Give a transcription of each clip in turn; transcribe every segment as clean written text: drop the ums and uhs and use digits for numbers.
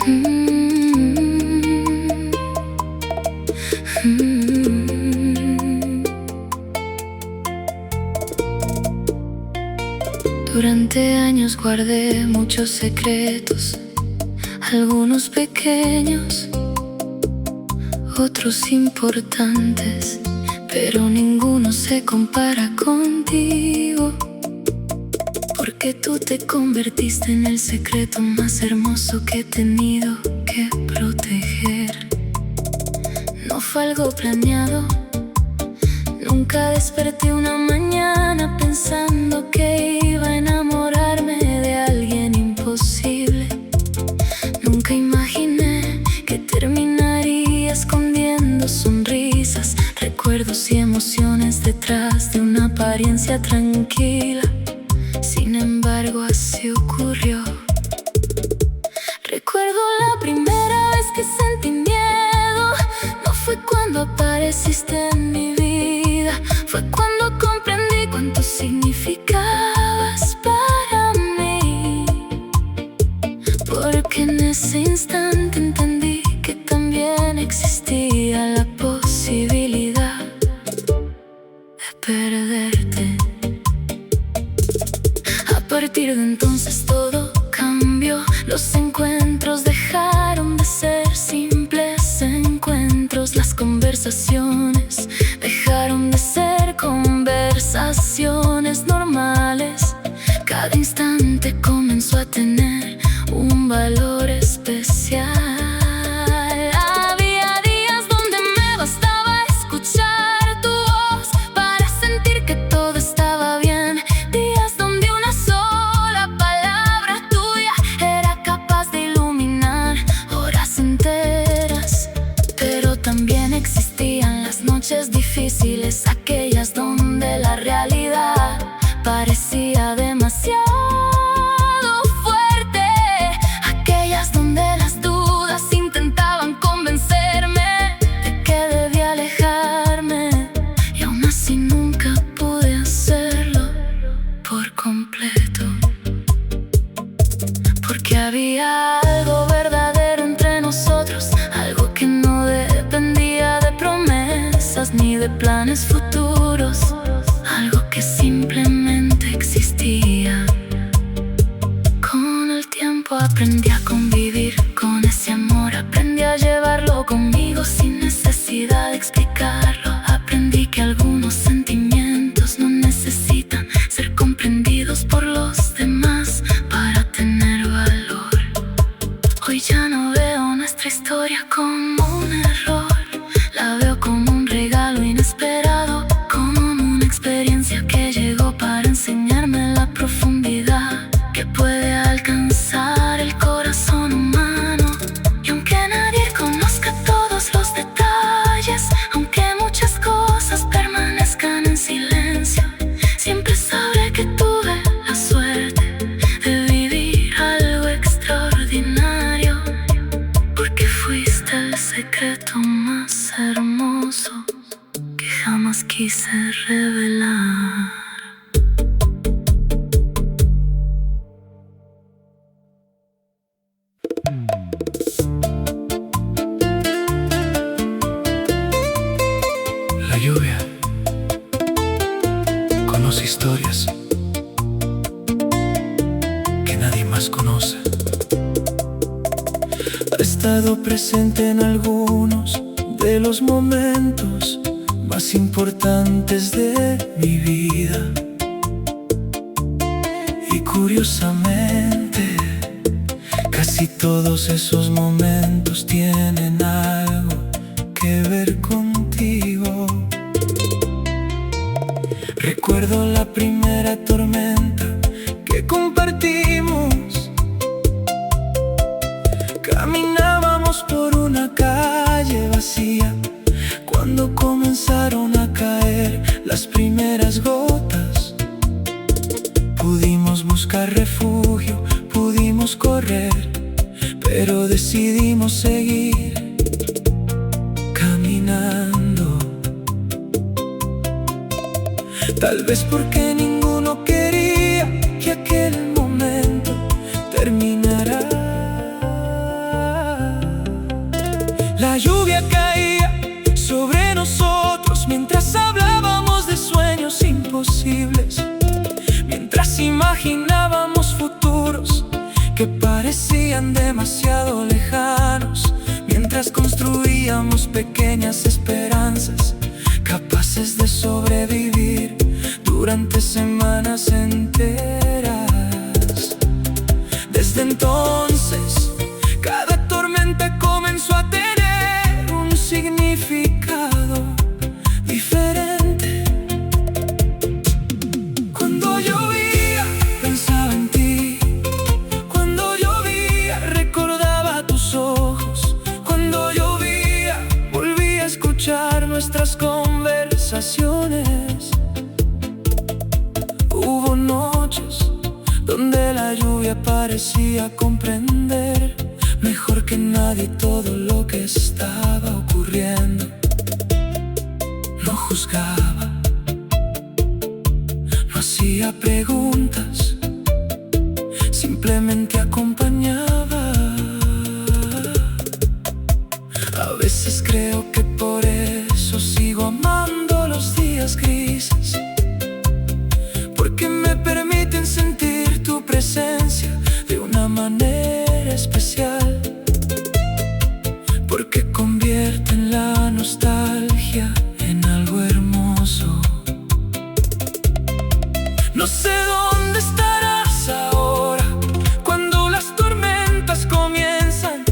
Mm, mm. Durante años guardé muchos secretos, algunos pequeños, otros importantes, pero ninguno se compara contigo, porque tú te convertiste en el secreto más hermoso que he tenido que proteger. No fue algo planeado, nunca desperté una mañana pensando que iba a enamorarme de alguien imposible. Nunca imaginé que terminaría escondiendo sonrisas, recuerdos y emociones detrás de una apariencia tranquila. Sin embargo, así ocurrió. Recuerdo la primera vez que sentí miedo. No fue cuando apareciste en mi vida, fue cuando comprendí cuánto significabas para mí. Porque en ese instante entendí que también existía la posibilidad de perderte. A partir de entonces todo cambió. Los encuentros dejaron de ser simples encuentros. Las conversaciones dejaron de ser conversaciones normales. Cada instante comenzó a tener un valor especial. Había días donde me bastaba escuchar tu voz para sentir que todo estaba bien. Días donde una sola palabra tuya era capaz de iluminar horas enteras. Pero también existían las noches difíciles, aquellas donde la realidad parecía demasiado fuerte, aquellas donde las dudas intentaban convencerme de que debía alejarme, y aún así nunca pude hacerlo por completo, porque había algo verdadero entre nosotros, algo que no dependía de promesas ni de planes futuros, algo que simplemente existía. Con el tiempo aprendí a convivir con ese amor, aprendí a llevarlo conmigo sin necesidad de explicarlo. Aprendí que algunos sentimientos no necesitan ser comprendidos por los demás para tener valor. Hoy ya no veo nuestra historia como un error, la veo como un regalo inesperado, como una experiencia que llegó para enseñarme la profundidad que puede alcanzar el corazón humano. Y aunque nadie conozca todos los detalles, aunque muchas cosas permanezcan en silencio, siempre sabré que tuve la suerte de vivir algo extraordinario, porque fuiste el secreto más hermoso que jamás quise revelar. La lluvia conoce historias que nadie más conoce. Ha estado presente en algunos de los momentos más importantes de mi vida. Y curiosamente, casi todos esos momentos tienen algo que ver contigo. Recuerdo la primera tormenta que compartimos. Caminábamos por una calle vacía cuando comenzaron a caer las primeras gotas. Pudimos buscar refugio, pudimos correr, pero decidimos seguir caminando. Tal vez porque ninguno quería que aquel momento terminara. imaginábamos futuros que parecían demasiado lejanos, mientras construíamos pequeñas esperanzas capaces de sobrevivir durante semanas enteras. Desde entonces, cada tormenta comenzó a tener un significado diferente. Cuando llovía, pensaba en ti. Cuando llovía, recordaba tus ojos. Cuando llovía, volví a escuchar nuestras conversaciones. Hubo noches donde la lluvia parecía comprender mejor que nadie todo lo que estaba ocurriendo. No juzgaba, no hacía preguntas, simplemente acompañaba. A veces creo que por eso sigo amando los días grises, porque me permiten sentir tu presencia de una manera especial, porque convierten la nostalgia en algo hermoso. No sé dónde estarás ahora cuando las tormentas comienzan.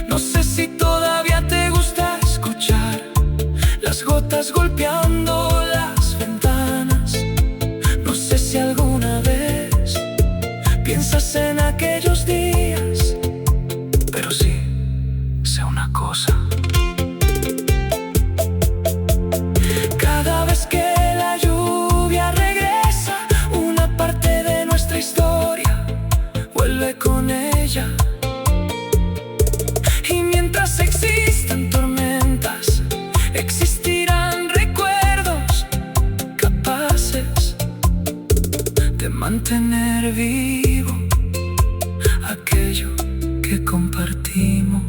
No sé si todavía te gusta escuchar las gotas golpeando las ventanas. No sé si alguna vez piensas en aquellos días, pero sí sé una cosa: cada vez que la lluvia regresa, una parte de nuestra historia vuelve con ella. Y mientras existan tormentas, existirán recuerdos capaces de mantener vivo aquello que compartimos.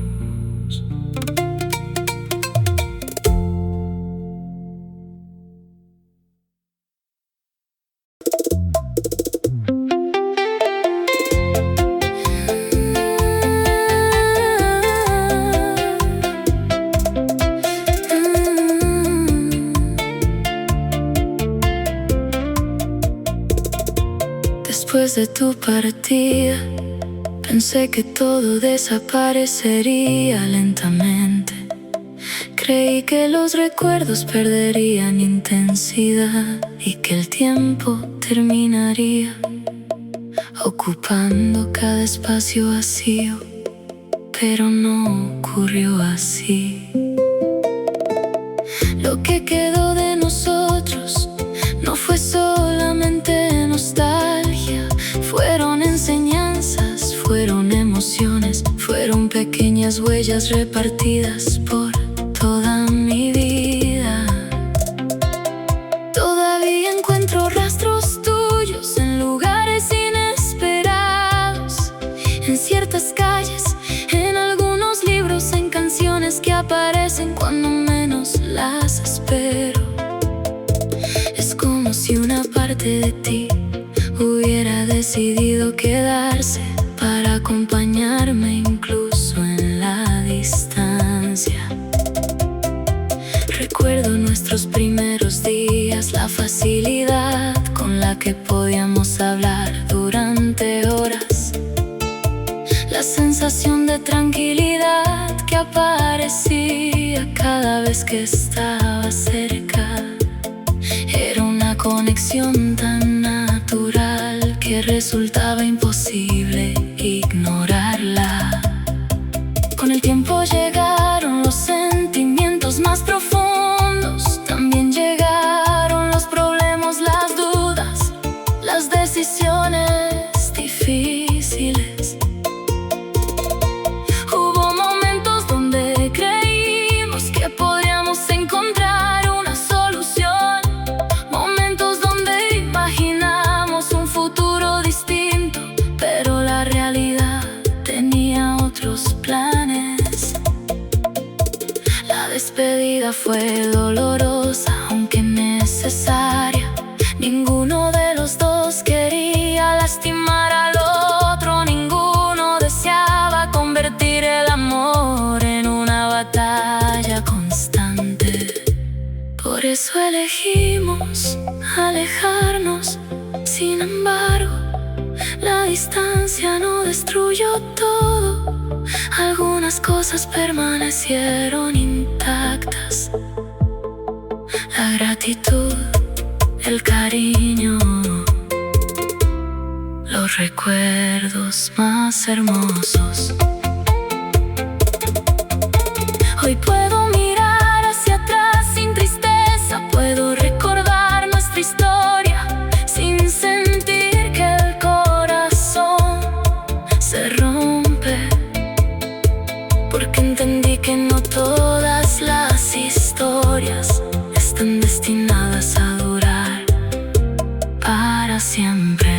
Después de tu partida, pensé que todo desaparecería lentamente. Creí que los recuerdos perderían intensidad y que el tiempo terminaría ocupando cada espacio vacío, pero no ocurrió así. Lo que quedó de nosotros no fue solamente nostalgia, fueron enseñanzas, fueron emociones, fueron pequeñas huellas repartidas por toda mi vida. Todavía encuentro rastros tuyos en lugares inesperados, en ciertas calles, en algunos libros, en canciones que aparecen cuando menos las espero. Es como si una parte de ti hubiera decidido quedarse para acompañarme incluso en la distancia. Recuerdo nuestros primeros días, la facilidad con la que podíamos hablar durante horas, la sensación de tranquilidad que aparecía cada vez que estaba cerca. Era una conexión tan natural que resultaba imposible ignorarla. Con el tiempo llegaron los sentimientos más profundos, también llegaron los problemas, las dudas, las decisiones difíciles. Hubo momentos donde creímos que podríamos encontrar una solución, momentos donde imaginamos un futuro distinto, pero la realidad tenía otros planes. La despedida fue dolorosa, aunque necesaria. Ninguno de los dos quería sin embargo, la distancia no destruyó todo. Algunas cosas permanecieron intactas: la gratitud, el cariño, los recuerdos más hermosos. Hoy puedo mirar hacia atrás sin tristeza, puedo recordar nuestra historia sin sentir que el corazón se rompe, porque entendí que no todas las historias están destinadas a durar para siempre.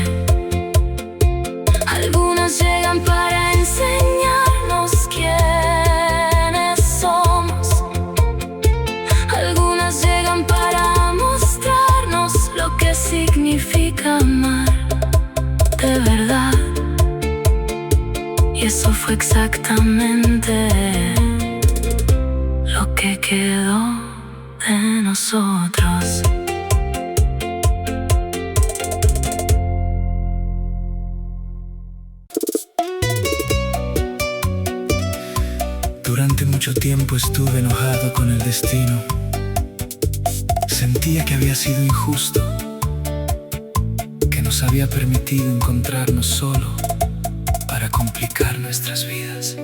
Algunas llegan para enseñarnos quiénes somos, algunas llegan para mostrarnos lo que significa amar de verdad. Y eso fue exactamente lo que quedó de nosotros. Durante mucho tiempo estuve enojado con el destino. Sentía que había sido injusto, que nos había permitido encontrarnos solo para complicar nuestras vidas.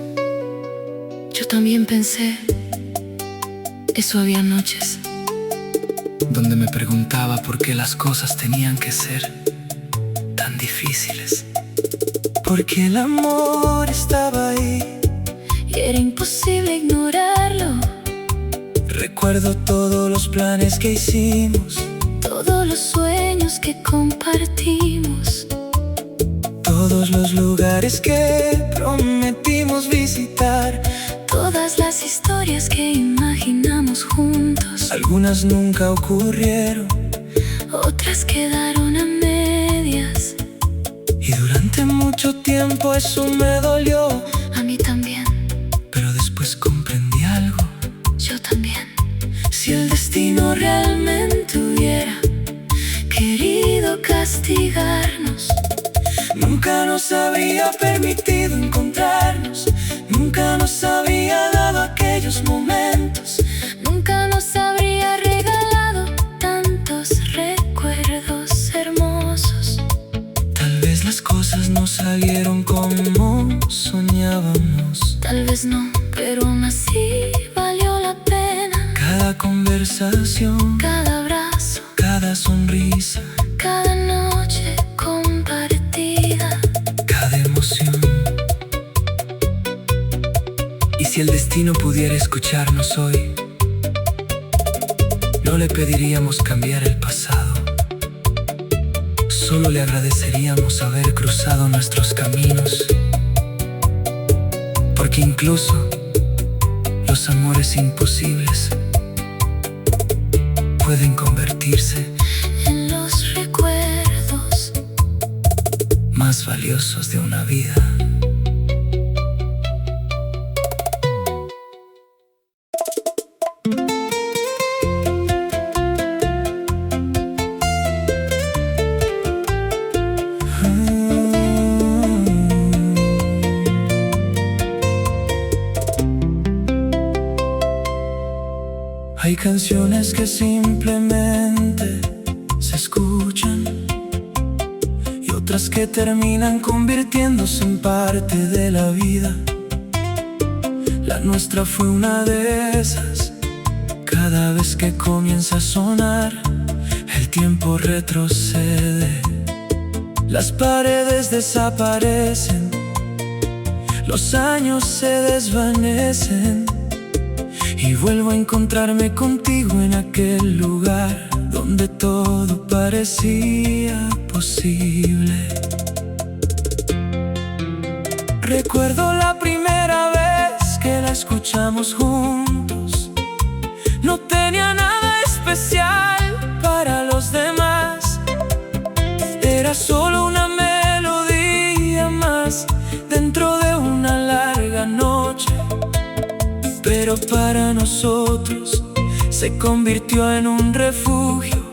Yo también pensé eso. Había noches donde me preguntaba por qué las cosas tenían que ser tan difíciles. Porque el amor estaba ahí y era imposible ignorarlo. Recuerdo todos los planes que hicimos, todos los sueños que compartimos, todos los lugares que prometimos visitar, todas las historias que imaginamos juntos. Algunas nunca ocurrieron, otras quedaron a medias. Y durante mucho tiempo eso me dolió. A mí también. Pero después comprendí algo. Yo también. Si el destino realmente hubiera querido castigarnos, nunca nos habría permitido encontrarnos, nunca nos habría dado aquellos momentos, nunca nos habría regalado tantos recuerdos hermosos. Tal vez las cosas no salieron como soñábamos. Tal vez no, pero aún así valió la pena. Cada conversación, cada abrazo, cada sonrisa, cada noche compartida, cada emoción. Y si el destino pudiera escucharnos hoy, no le pediríamos cambiar el pasado, solo le agradeceríamos haber cruzado nuestros caminos. Porque incluso los amores imposibles pueden convertirse en los recuerdos más valiosos de una vida. Hay canciones que simplemente se escuchan y otras que terminan convirtiéndose en parte de la vida. La nuestra fue una de esas. Cada vez que comienza a sonar, el tiempo retrocede. Las paredes desaparecen, los años se desvanecen, y vuelvo a encontrarme contigo en aquel lugar donde todo parecía posible. Recuerdo la primera vez que la escuchamos juntos. No tenía nada especial para los demás. Era solo una melodía más dentro de una larga noche. Pero para nosotros se convirtió en un refugio,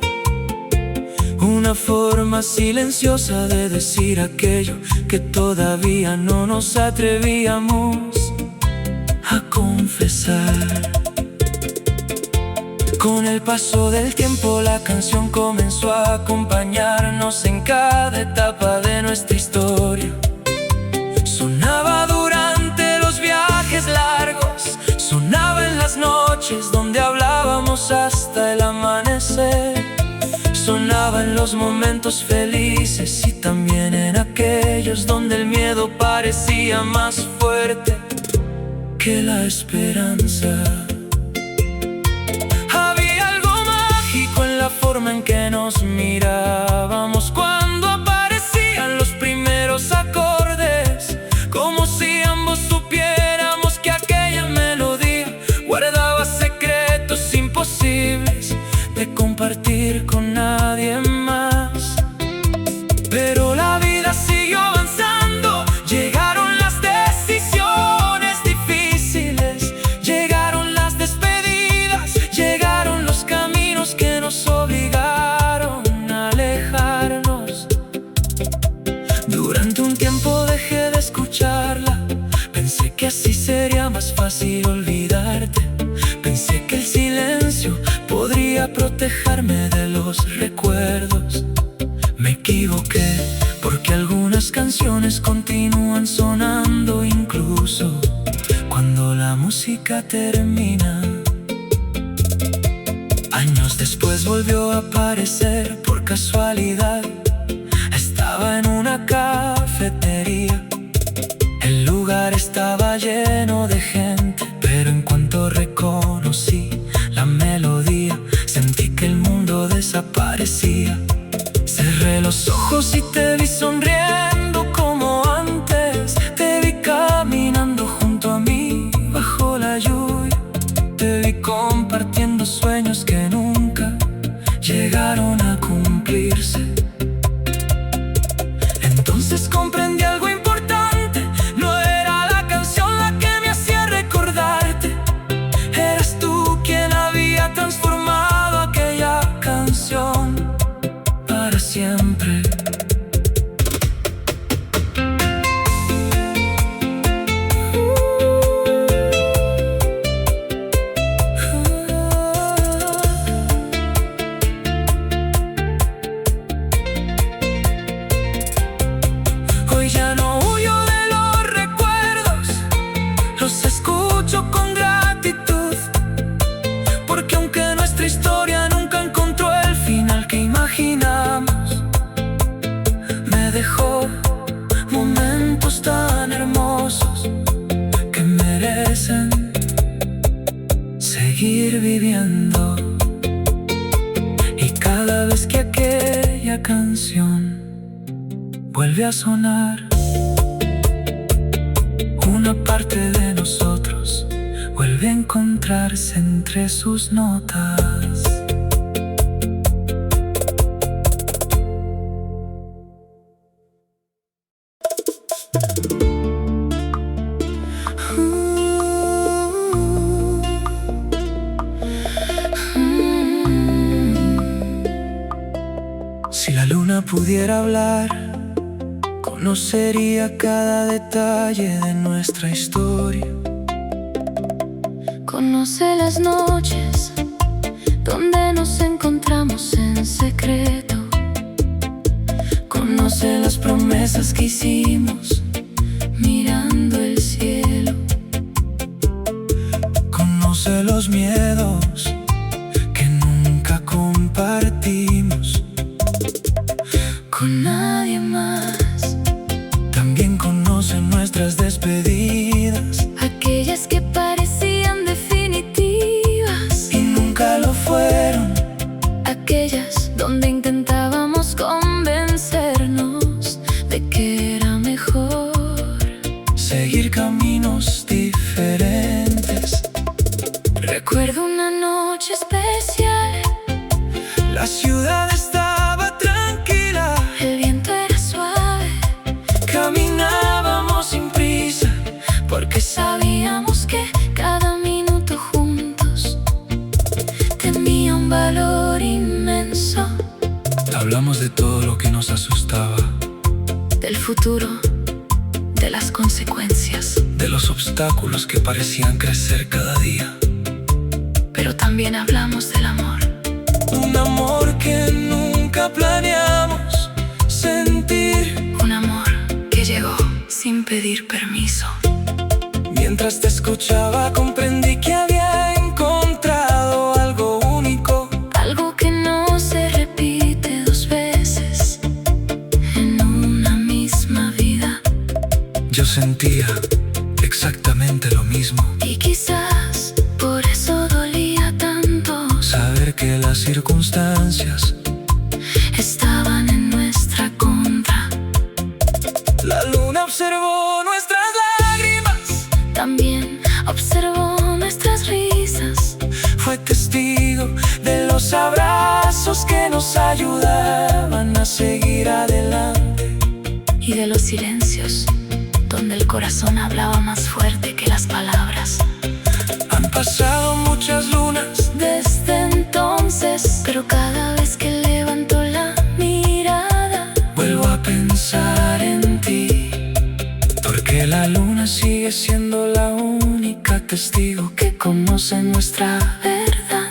un una forma silenciosa de decir aquello que todavía no nos atrevíamos a confesar. Con el paso del tiempo la canción comenzó a acompañarnos en cada etapa de nuestra historia. Sonaba durante los viajes largos, sonaba en las noches donde hablábamos hasta el amanecer. Sonaba en los momentos felices y también en aquellos donde el miedo parecía más fuerte que la esperanza. Había algo mágico en la forma en que nos mirábamos cuando aparecían los primeros acordes, como si ambos supiéramos que aquella melodía guardaba secretos imposibles de compartir con nadie más. Pero la vida siguió avanzando, llegaron las decisiones difíciles, llegaron las despedidas, llegaron los caminos que nos obligaron a alejarnos. Durante un tiempo dejé de escucharla, pensé que así sería más fácil olvidarte. Pensé que el silencio podría protegerme de los recuerdos. Me equivoqué, porque algunas canciones continúan sonando incluso cuando la música termina. Años después volvió a aparecer por casualidad. Estaba en una cafetería. El lugar estaba lleno de gente, pero en cuanto reconocí la melodía, sentí que el mundo desaparecía. Cerré los ojos y te vi sonriendo como antes. Te vi caminando junto a mí bajo la lluvia. Te vi compartiendo sueños que nunca llegaron a cumplirse. Entonces comprendí algo importante. No era la canción la que me hacía recordarte. Eras tú quien había transformado aquella canción para siempre. Hoy ya no huyo de los recuerdos, los escucho con gratitud, porque aunque nuestra historia nunca encontró el final que imaginamos, me dejó momentos tan hermosos que merecen seguir viviendo. Y cada vez que aquella canción vuelve a sonar, una parte de nosotros vuelve a encontrarse entre sus notas. Si la luna pudiera hablar, conocería cada detalle de nuestra historia. Conoce las noches donde nos encontramos en secreto. Conoce las promesas que hicimos mirando el cielo. Conoce los miedos que nunca compartimos con nadie más. También conoce nuestras despedidas, Aquellas que parecían definitivas y nunca lo fueron. Aquellas donde intentábamos convencernos de que era mejor seguir caminos diferentes. Recuerdo una noche especial. La ciudad estaba tranquila, El viento era suave. caminábamos sin prisa, nos asustaba, del futuro, de las consecuencias, de los obstáculos que parecían crecer cada día. pero también hablamos del amor. Un amor que nunca planeamos sentir. Un amor que llegó sin pedir permiso. Mientras te escuchaba comprendí que había encontrado algo único, Algo que no se repite dos veces en una misma vida. yo sentía exactamente lo mismo. Y quizás por eso dolía tanto. Saber que las circunstancias Estaban en nuestra contra. La luna observó nuestras lágrimas, También observó nuestras risas. fue testigo de los abrazos que nos ayudaban a seguir adelante, Y de los silencios donde el corazón hablaba más fuerte que las palabras. Han pasado muchas lunas Desde entonces, pero cada vez que levanto la mirada, vuelvo a pensar en ti, porque la luna sigue siendo la única testigo que conoce nuestra verdad,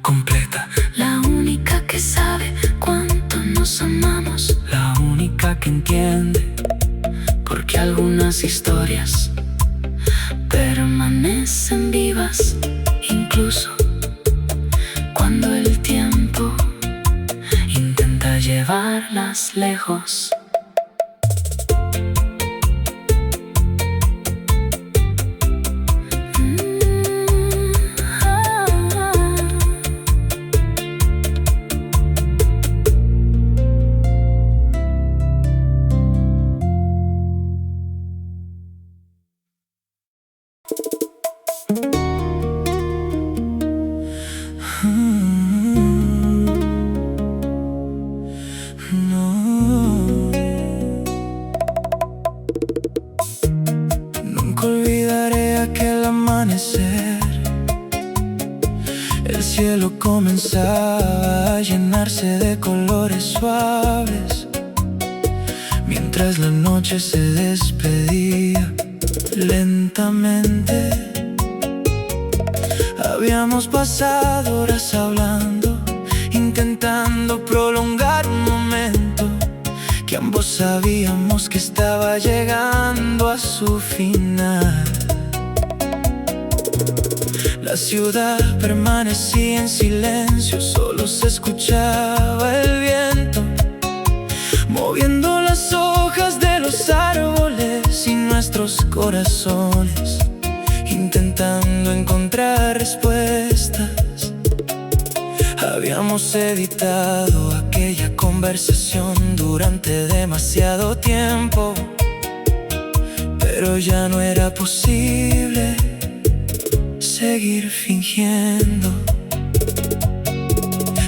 completa, la única que sabe cuánto nos amamos, la única que entiende porque algunas historias permanecen vivas, incluso cuando el tiempo intenta llevarlas lejos. Nunca olvidaré aquel amanecer. El cielo comenzaba a llenarse de colores suaves, mientras la noche se despedía lentamente. Habíamos pasado horas hablando, intentando prolongar un momento que ambos sabíamos que estaba llegando a su final. La ciudad permanecía en silencio, solo se escuchaba el viento moviendo las hojas de los árboles y nuestros corazones intentando encontrar respuestas. Habíamos editado aquella conversación durante demasiado tiempo, pero ya no era posible seguir fingiendo.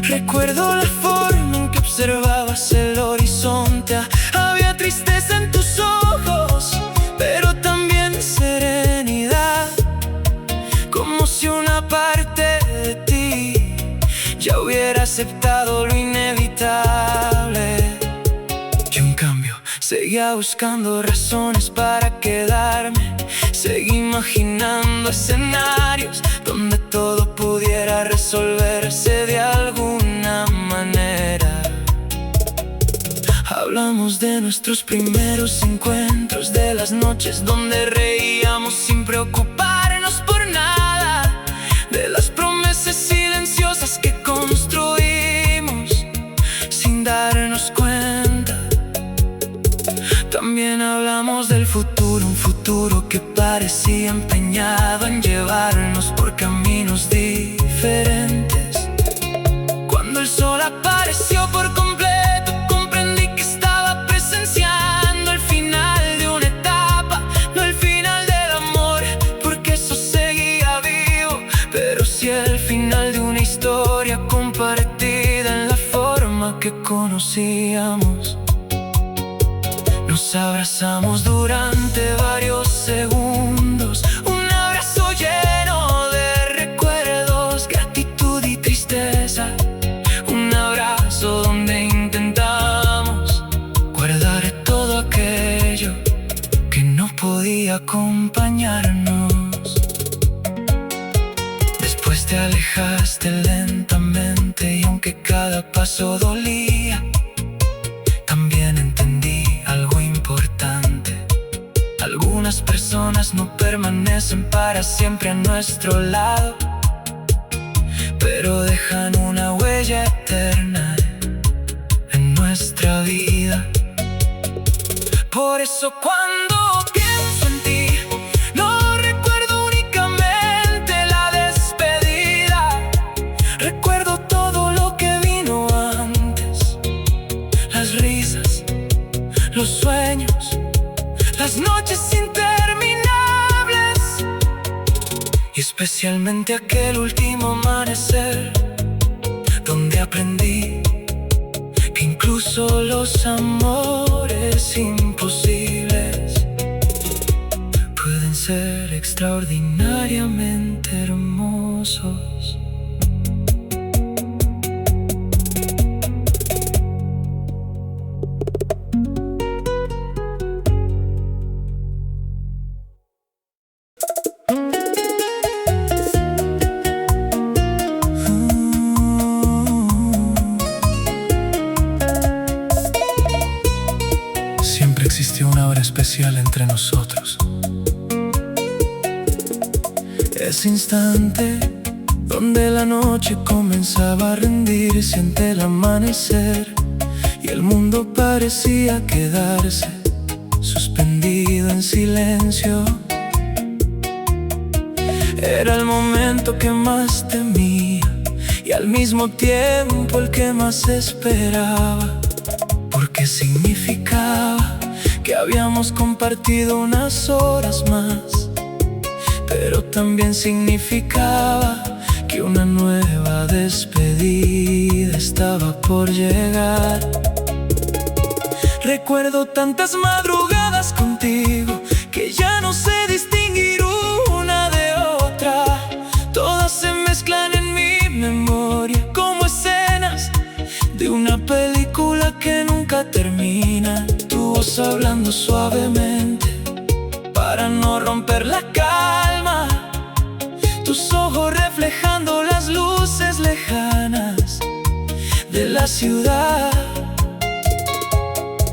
Recuerdo la forma en que observabas el horizonte. Había tristeza en tus ojos, pero también serenidad, como si una parte de ti ya hubiera aceptado lo inevitable. Y en cambio seguía buscando razones para quedarme. Seguí imaginando escenarios donde todo pudiera resolverse de alguna manera. Hablamos de nuestros primeros encuentros, de las noches donde reíamos sin preocuparnos por nada, de las promesas silenciosas que construimos sin darnos cuenta. También hablamos del futuro, un futuro que parecía empeñado en llevarnos por caminos diferentes. Cuando el sol apareció por completo, comprendí que estaba presenciando el final de una etapa, no el final del amor, porque eso seguía vivo, pero sí el final de una historia compartida en la forma que conocíamos. Nos abrazamos durante varios segundos, un abrazo lleno de recuerdos, gratitud y tristeza. Un abrazo donde intentamos podía acompañarnos. Después te alejaste lentamente y aunque cada paso dolía, también entendí algo importante. Algunas personas no permanecen para siempre a nuestro lado, pero dejan una huella eterna en nuestra vida. Por eso cuando pienso en ti, no recuerdo únicamente la despedida. Recuerdo todo lo que vino antes: las risas, los sueños, las noches interminables, y especialmente aquel último amanecer donde aprendí que incluso los amores imposibles pueden ser extraordinariamente hermosos. Siempre existió una hora especial entre nosotros. Ese instante donde la noche comenzaba a rendirse ante el amanecer y el mundo parecía quedarse suspendido en silencio. Era el momento que más temía y al mismo tiempo el que más esperaba, porque significaba que habíamos compartido unas horas más, pero también significaba que una nueva despedida estaba por llegar. Recuerdo tantas madrugadas contigo que ya no sé distinguir una de otra. Todas se mezclan en mi memoria como escenas de una película que nunca termina. Tu voz hablando suavemente para no romper la calma, tus ojos reflejando las luces lejanas de la ciudad,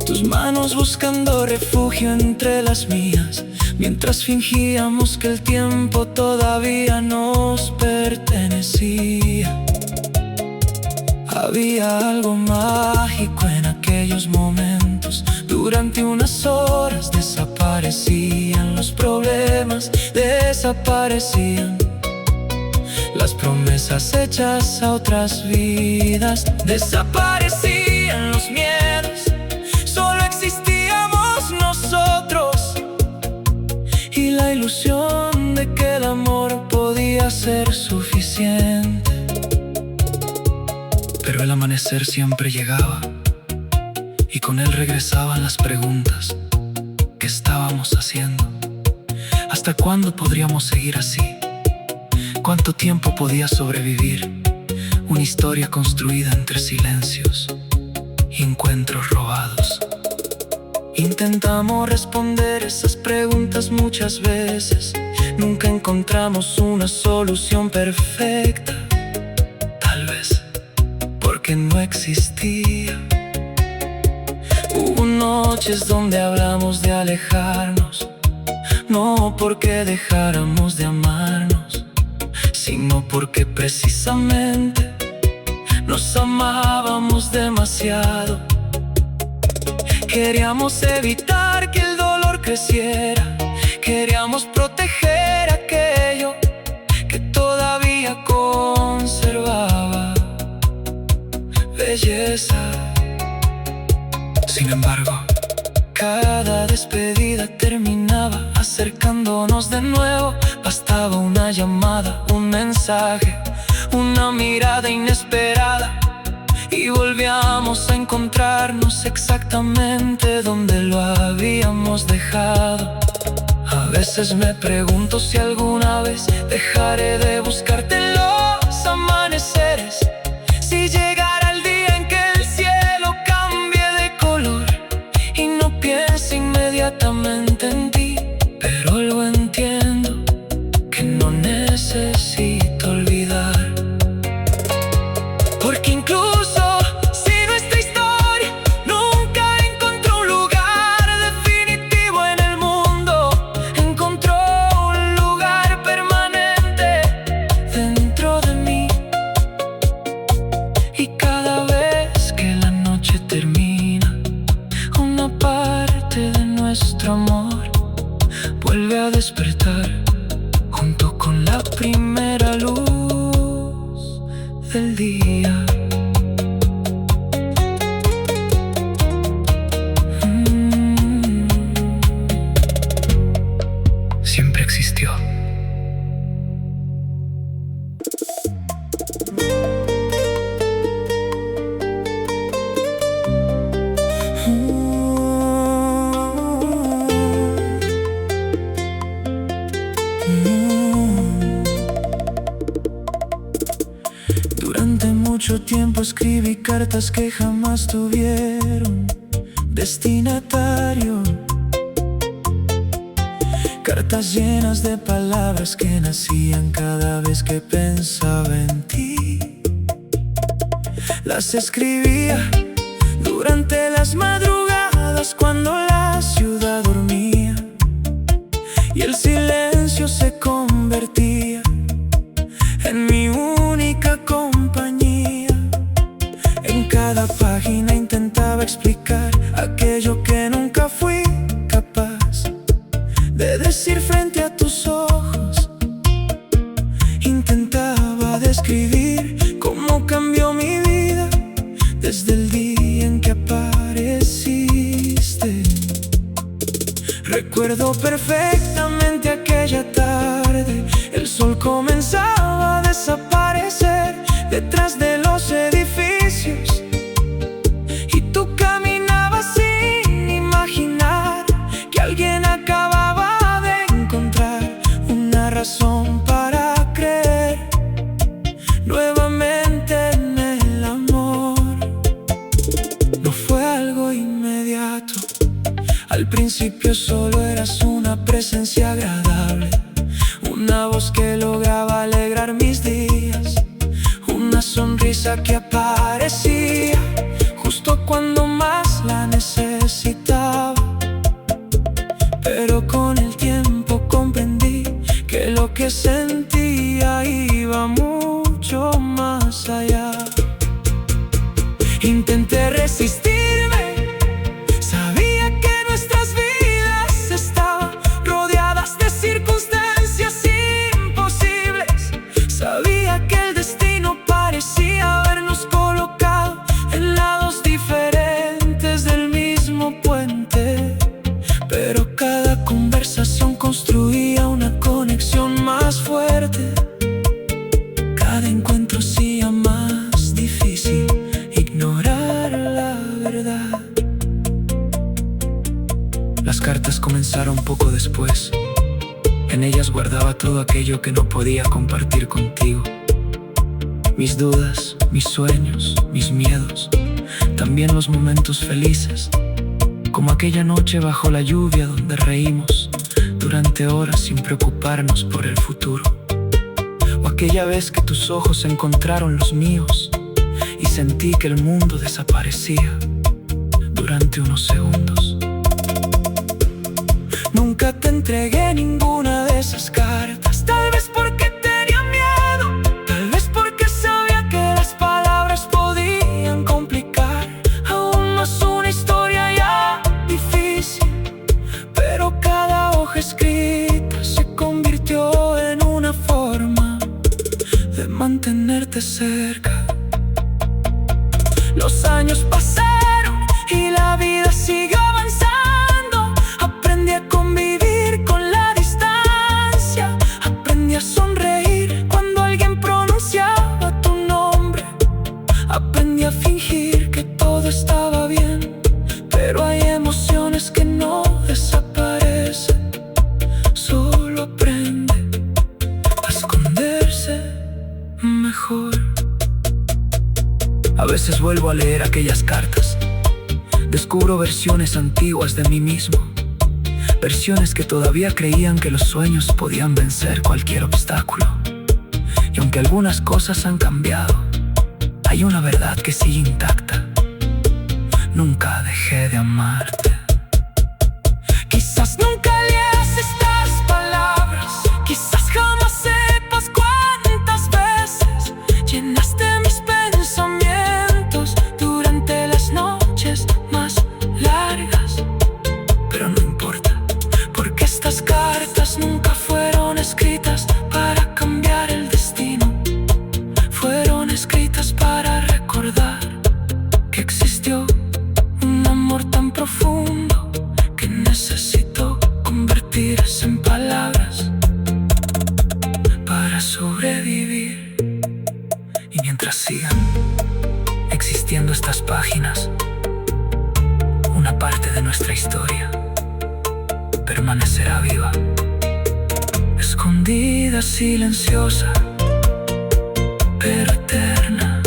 tus manos buscando refugio entre las mías, mientras fingíamos que el tiempo todavía nos pertenecía. Había algo mágico en aquellos momentos. Durante unas horas desaparecían los problemas, desaparecían las promesas hechas a otras vidas, desaparecían los miedos. Solo existíamos nosotros y la ilusión de que el amor podía ser suficiente. Pero el amanecer siempre llegaba y con él regresaban las preguntas. ¿Qué estábamos haciendo? ¿Hasta cuándo podríamos seguir así? ¿Cuánto tiempo podía sobrevivir una historia construida entre silencios y encuentros robados? Intentamos responder esas preguntas muchas veces. Nunca encontramos una solución perfecta. Tal vez porque no existía. Hubo noches donde hablamos de alejarnos, no porque dejáramos de amarnos, sino porque precisamente nos amábamos demasiado. Queríamos evitar que el dolor creciera, queríamos proteger aquello que todavía conservaba belleza. Sin embargo, cada despedida terminaba acercándonos de nuevo. Bastaba una llamada, un mensaje, una mirada inesperada y volvíamos a encontrarnos exactamente donde lo habíamos dejado. A veces me pregunto si alguna vez dejaré de buscarte en los amaneceres, si llegará el día en que el cielo cambie de color y no piense inmediatamente en ti. Pero nuestro amor vuelve a despertar junto con la primera luz del día. Siempre existió. Durante mucho tiempo escribí cartas que jamás tuvieron destinatario. Cartas llenas de palabras que nacían cada vez que pensaba en ti. Las escribía durante las madrugadas cuando la ciudad dormía y el silencio se convertía en mi única compañía. En cada página intentaba explicar aquello que nunca fui capaz de decir frente a tus ojos. Intentaba describir cómo cambió mi vida desde el día en que apareciste. Recuerdo perfectamente aquella tarde. El sol comenzaba a desaparecer detrás de los edificios y tú caminabas sin imaginar que alguien acababa de encontrar una razón para creer nuevamente en el amor. No fue algo inmediato. Al principio solo eras una presencia agradable, una voz que lograba alegrar mis días, una sonrisa que aparecía justo cuando más la necesitaba. Pero con el tiempo comprendí que lo que sentía iba mucho más allá. Intenté resistirme, sabía que nuestras vidas estaban rodeadas de circunstancias imposibles. Sabía que el destino parecía habernos colocado en lados diferentes del mismo puente. Pero cada conversación construía una conexión más fuerte. Cada encuentro hacía más difícil ignorar la verdad. Las cartas comenzaron poco después. En ellas guardaba todo aquello que no podía compartir contigo. Mis dudas, mis sueños, mis miedos, también los momentos felices, como aquella noche bajo la lluvia donde reímos durante horas sin preocuparnos por el futuro. O aquella vez que tus ojos encontraron los míos y sentí que el mundo desaparecía durante unos segundos. Nunca te entregué ninguna de esas cartas, tal vez porque tenía miedo, tal vez porque sabía que las palabras podían complicar aún más una historia ya difícil. Pero cada hoja escrita se convirtió en una forma de mantenerte cerca. Los años pasaron y la vida siguió avanzando. Aprendí a convivir con la distancia, aprendí a sonreír cuando alguien pronunciaba tu nombre, aprendí a fingir que todo estaba bien. Pero hay emociones que no desaparecen, solo aprende a esconderse mejor. A veces vuelvo a leer aquellas cartas, descubro versiones antiguas de mí mismo, versiones que todavía creían que los sueños podían vencer cualquier obstáculo. Y aunque algunas cosas han cambiado, hay una verdad que sigue intacta: nunca dejé de amarte. Quizás nunca leas estas palabras, quizás jamás sepas cuántas veces llenaste mis pensamientos durante las noches más largas. Pero no importa, estas páginas, una parte de nuestra historia permanecerá viva, escondida, silenciosa, pero eterna.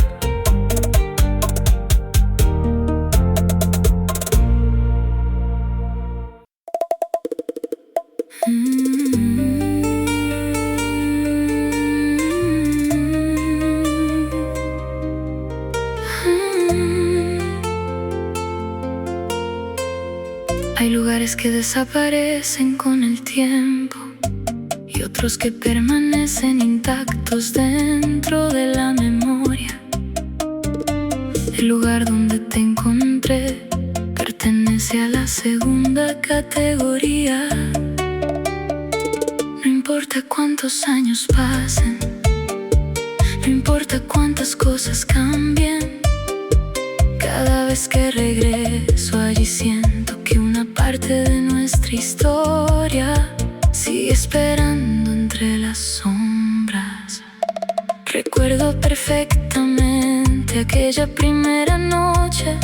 Hay lugares que desaparecen con el tiempo y otros que permanecen intactos dentro de la memoria. El lugar donde te encontré pertenece a la segunda categoría. No importa cuántos años pasen, no importa cuántas cosas cambien, cada vez que regreso allí siento que una parte de nuestra historia sigue esperando entre las sombras. Recuerdo perfectamente aquella primera noche.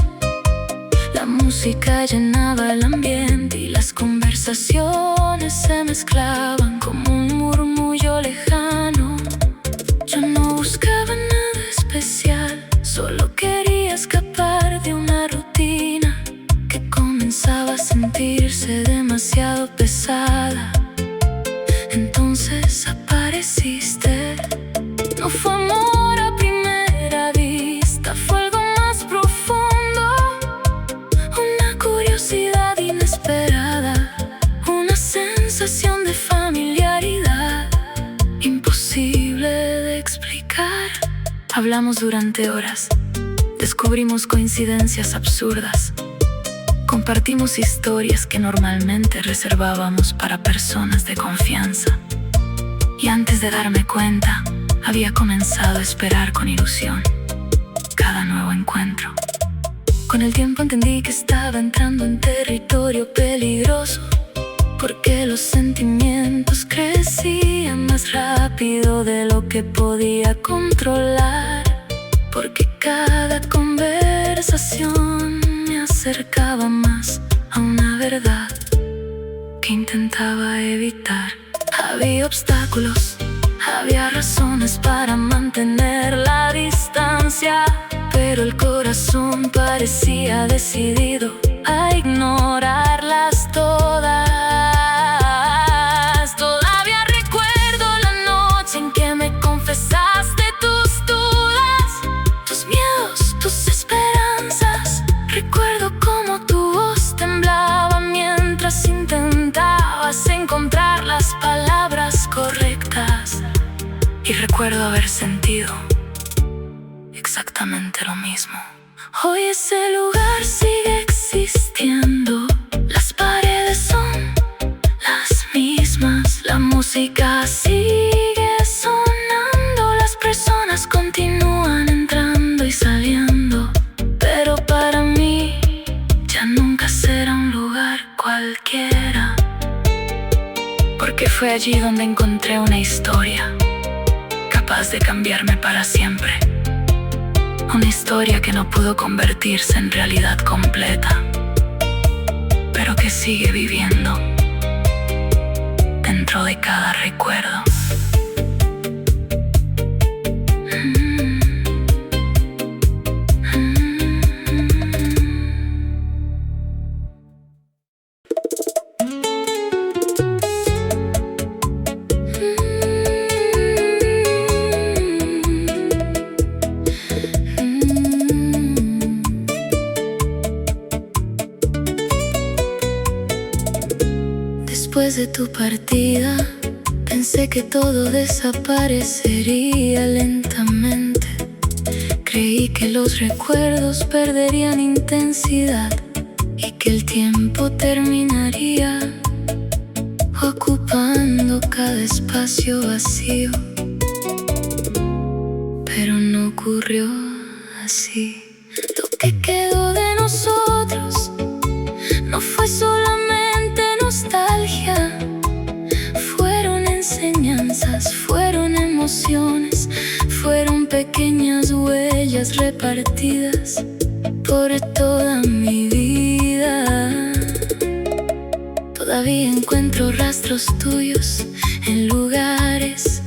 La música llenaba el ambiente y las conversaciones se mezclaban como un murmullo lejano. Yo no buscaba nada especial, solo quería escapar de una rutina que comenzaba a sentirse demasiado pesada. Entonces apareciste. No fue amor a primera vista, fue algo más profundo, una curiosidad inesperada, una sensación de familiaridad imposible de explicar. Hablamos durante horas, descubrimos coincidencias absurdas, compartimos historias que normalmente reservábamos para personas de confianza. Y antes de darme cuenta, había comenzado a esperar con ilusión cada nuevo encuentro. Con el tiempo entendí que estaba entrando en territorio peligroso, porque los sentimientos crecían más rápido de lo que podía controlar, porque cada conversación me acercaba más a una verdad que intentaba evitar. Había obstáculos, había razones para mantener la distancia, pero el corazón parecía decidido a ignorarlas todas. Todavía recuerdo la noche en que me confesaste tus dudas, tus miedos, tus esperanzas. Recuerdo cómo tu voz temblaba mientras intentabas encontrar las palabras correctas. Y recuerdo haber sentido exactamente lo mismo. Hoy ese lugar sigue existiendo, las paredes son las mismas, la música sigue sonando, las personas continúan entrando y saliendo, pero para mí ya nunca será un lugar cualquiera, porque fue allí donde encontré una historia capaz de cambiarme para siempre. Una historia que no pudo convertirse en realidad completa, pero que sigue viviendo dentro de cada recuerdo. Después de tu partida, pensé que todo desaparecería lentamente. Creí que los recuerdos perderían intensidad y que el tiempo terminaría ocupando cada espacio vacío. Pero no ocurrió así. Lo que quedó de nosotros no fue solamente nostalgia, fueron enseñanzas, fueron emociones, fueron pequeñas huellas repartidas por toda mi vida. Todavía encuentro rastros tuyos en lugares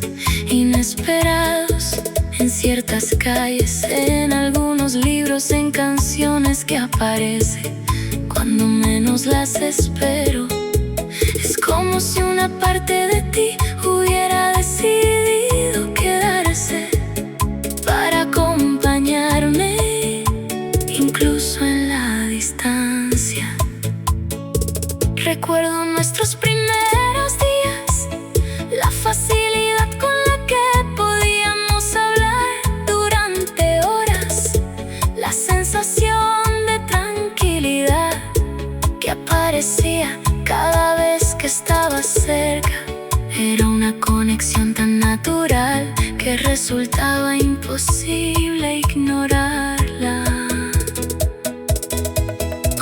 inesperados, en ciertas calles, en algunos libros, en canciones que aparecen cuando menos las espero. Es como si una parte de ti hubiera decidido quedarse para acompañarme, incluso en la distancia. Recuerdo nuestros primeros días, la facilidad con la que podíamos hablar durante horas, la sensación de tranquilidad que aparecía cada vez que estabas cerca. Era una conexión tan natural que resultaba imposible ignorarla.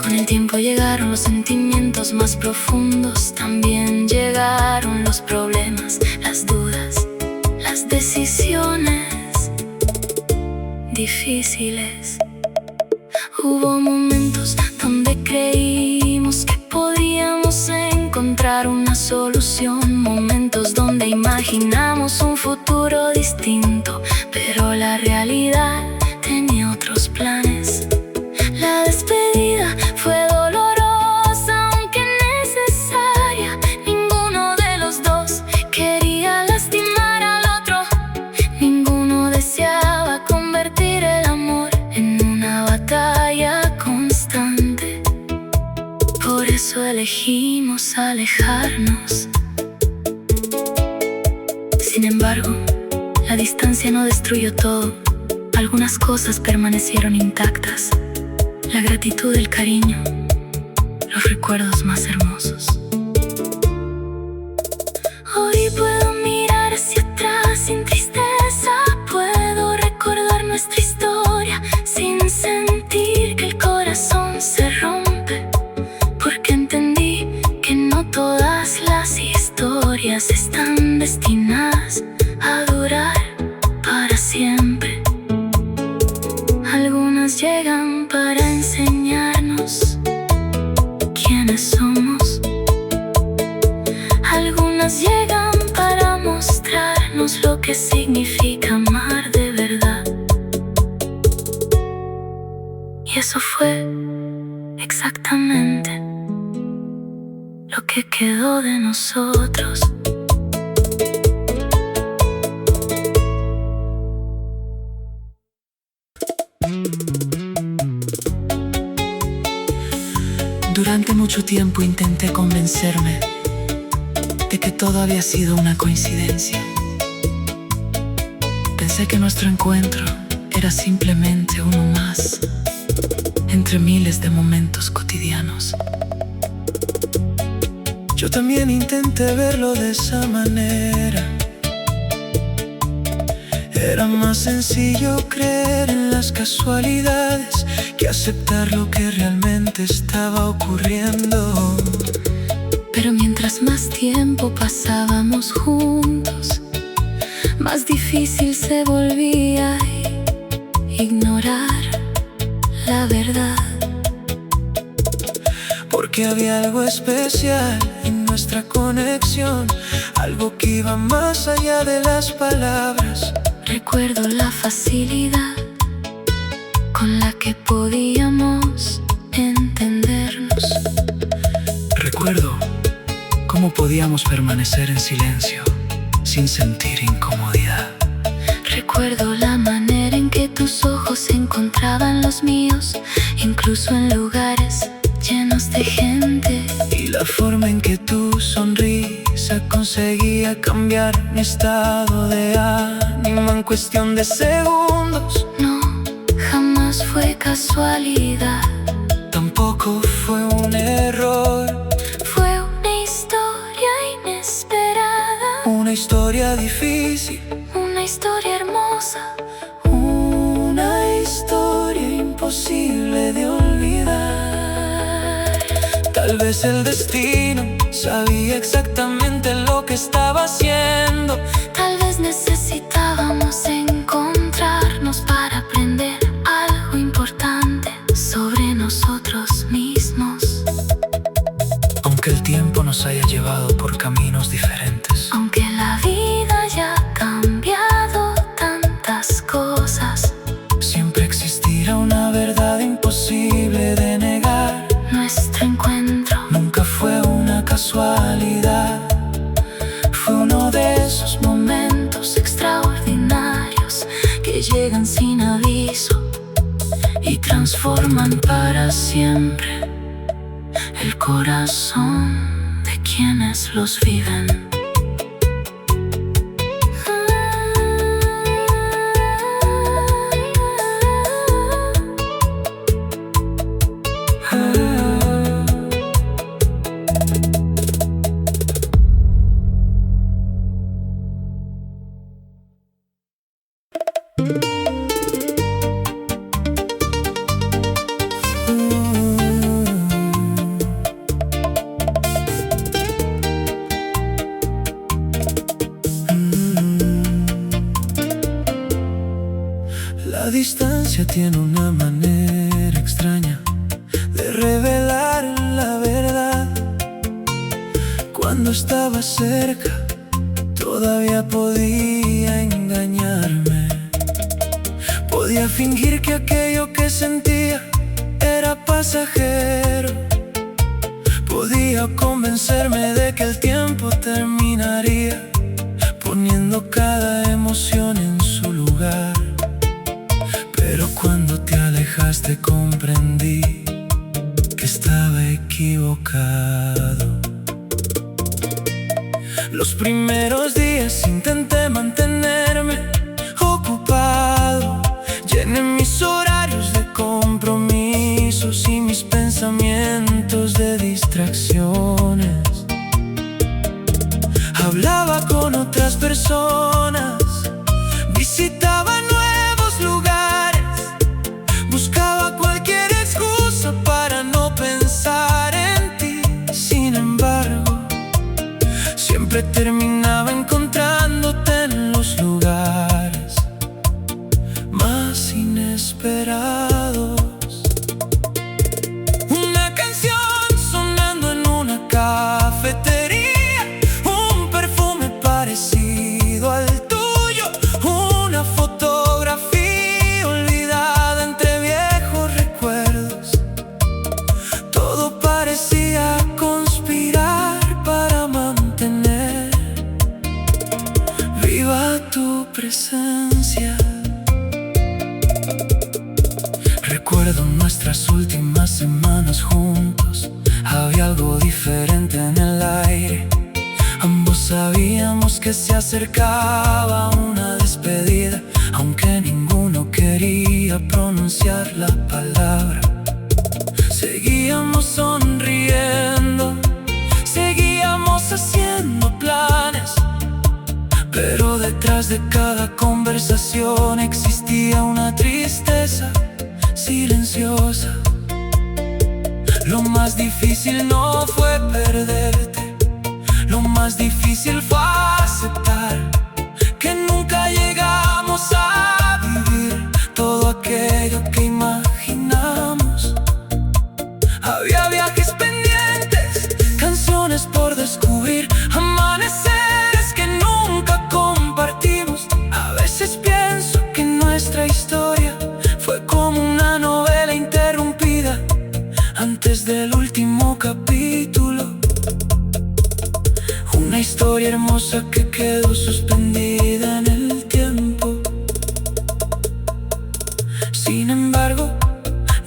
Con el tiempo llegaron los sentimientos más profundos, también llegaron los problemas, las dudas, las decisiones difíciles. Hubo momentos donde creímos que podíamos encontrar una solución, momentos donde imaginamos un futuro distinto, pero la realidad tenía otros planes. La despedida fue dolorosa, aunque necesaria. Ninguno de los dos quería lastimar al otro. Ninguno deseaba convertir el amor en una batalla constante. Por eso elegimos alejarnos. Sin embargo, la distancia no destruyó todo. Algunas cosas permanecieron intactas: la gratitud, el cariño, los recuerdos más hermosos. Hoy puedo mirar hacia atrás sin tristeza. Puedo recordar nuestra historia sin sentir que el corazón se rompe, porque entendí que no todas las historias están destinadas a durar para siempre. Algunas llegan para enseñarnos quiénes somos. Algunas llegan para mostrarnos lo que significa amar de verdad. Y eso fue exactamente lo que quedó de nosotros. Durante mucho tiempo intenté convencerme de que todo había sido una coincidencia. Pensé que nuestro encuentro era simplemente uno más entre miles de momentos cotidianos. Yo también intenté verlo de esa manera. Era más sencillo creer en las casualidades que aceptar lo que realmente estaba ocurriendo. Pero mientras más tiempo pasábamos juntos, más difícil se volvía ignorar la verdad. Porque había algo especial en nuestra conexión, algo que iba más allá de las palabras. Recuerdo la facilidad con la que podíamos entendernos. Recuerdo cómo podíamos permanecer en silencio sin sentir incomodidad. Recuerdo la manera en que tus ojos encontraban los míos, incluso en lugares llenos de gente. Y la forma en que tu sonrisa conseguía cambiar mi estado de ánimo en cuestión de segundos. No, jamás fue casualidad. Tampoco fue un error. Fue una historia inesperada. Una historia difícil. Una historia hermosa. Una historia imposible de olvidar. Tal vez el destino sabía exactamente lo que estaba haciendo. Tal vez necesitábamos encontrarnos para aprender algo importante nos haya llevado por caminos diferentes. Aunque la vida haya cambiado tantas cosas, siempre existirá una verdad imposible de negar. nuestro encuentro Nunca fue una casualidad, fue uno de esos momentos extraordinarios que llegan sin aviso y transforman para siempre el corazón de quienes los viven. La distancia tiene una manera extraña de revelar la verdad. Cuando estaba cerca, todavía podía engañarme. Podía fingir que aquello que sentía era pasajero. Podía convencerme de que el tiempo terminaría, poniendo cada emoción en su lugar. Pero cuando te alejaste comprendí que estaba equivocado. Los primeros días intenté mantenerme ocupado. Llené mis horarios de compromisos y mis pensamientos de distracciones. Hablaba con otras personas, visitaba nuevos lugares, buscaba cualquier excusa para no pensar en ti. Sin embargo, siempre terminaba encontrándote en los lugares más inesperados. Una canción sonando en una cafetería, un perfume parecido al tuyo, una fotografía olvidada entre viejos recuerdos. Todo parecía conspirar para mantener viva tu presencia. Recuerdo nuestras últimas semanas juntos. Había algo diferente en el aire. Ambos sabíamos que se acercaba una despedida, aunque ninguno quería pronunciar la palabra. Seguíamos sonriendo, seguíamos haciendo planes, pero detrás de cada conversación existía una tristeza silenciosa. Lo más difícil no fue perderte, lo más difícil fue aceptar que nunca llegamos a vivir todo aquello que imaginamos. Había viajes pendientes, canciones por descubrir, amaneceres que nunca compartimos. A veces pienso que nuestra historia fue como una novela interrumpida antes del último capítulo. Una historia hermosa que quedó suspendida en el tiempo. Sin embargo,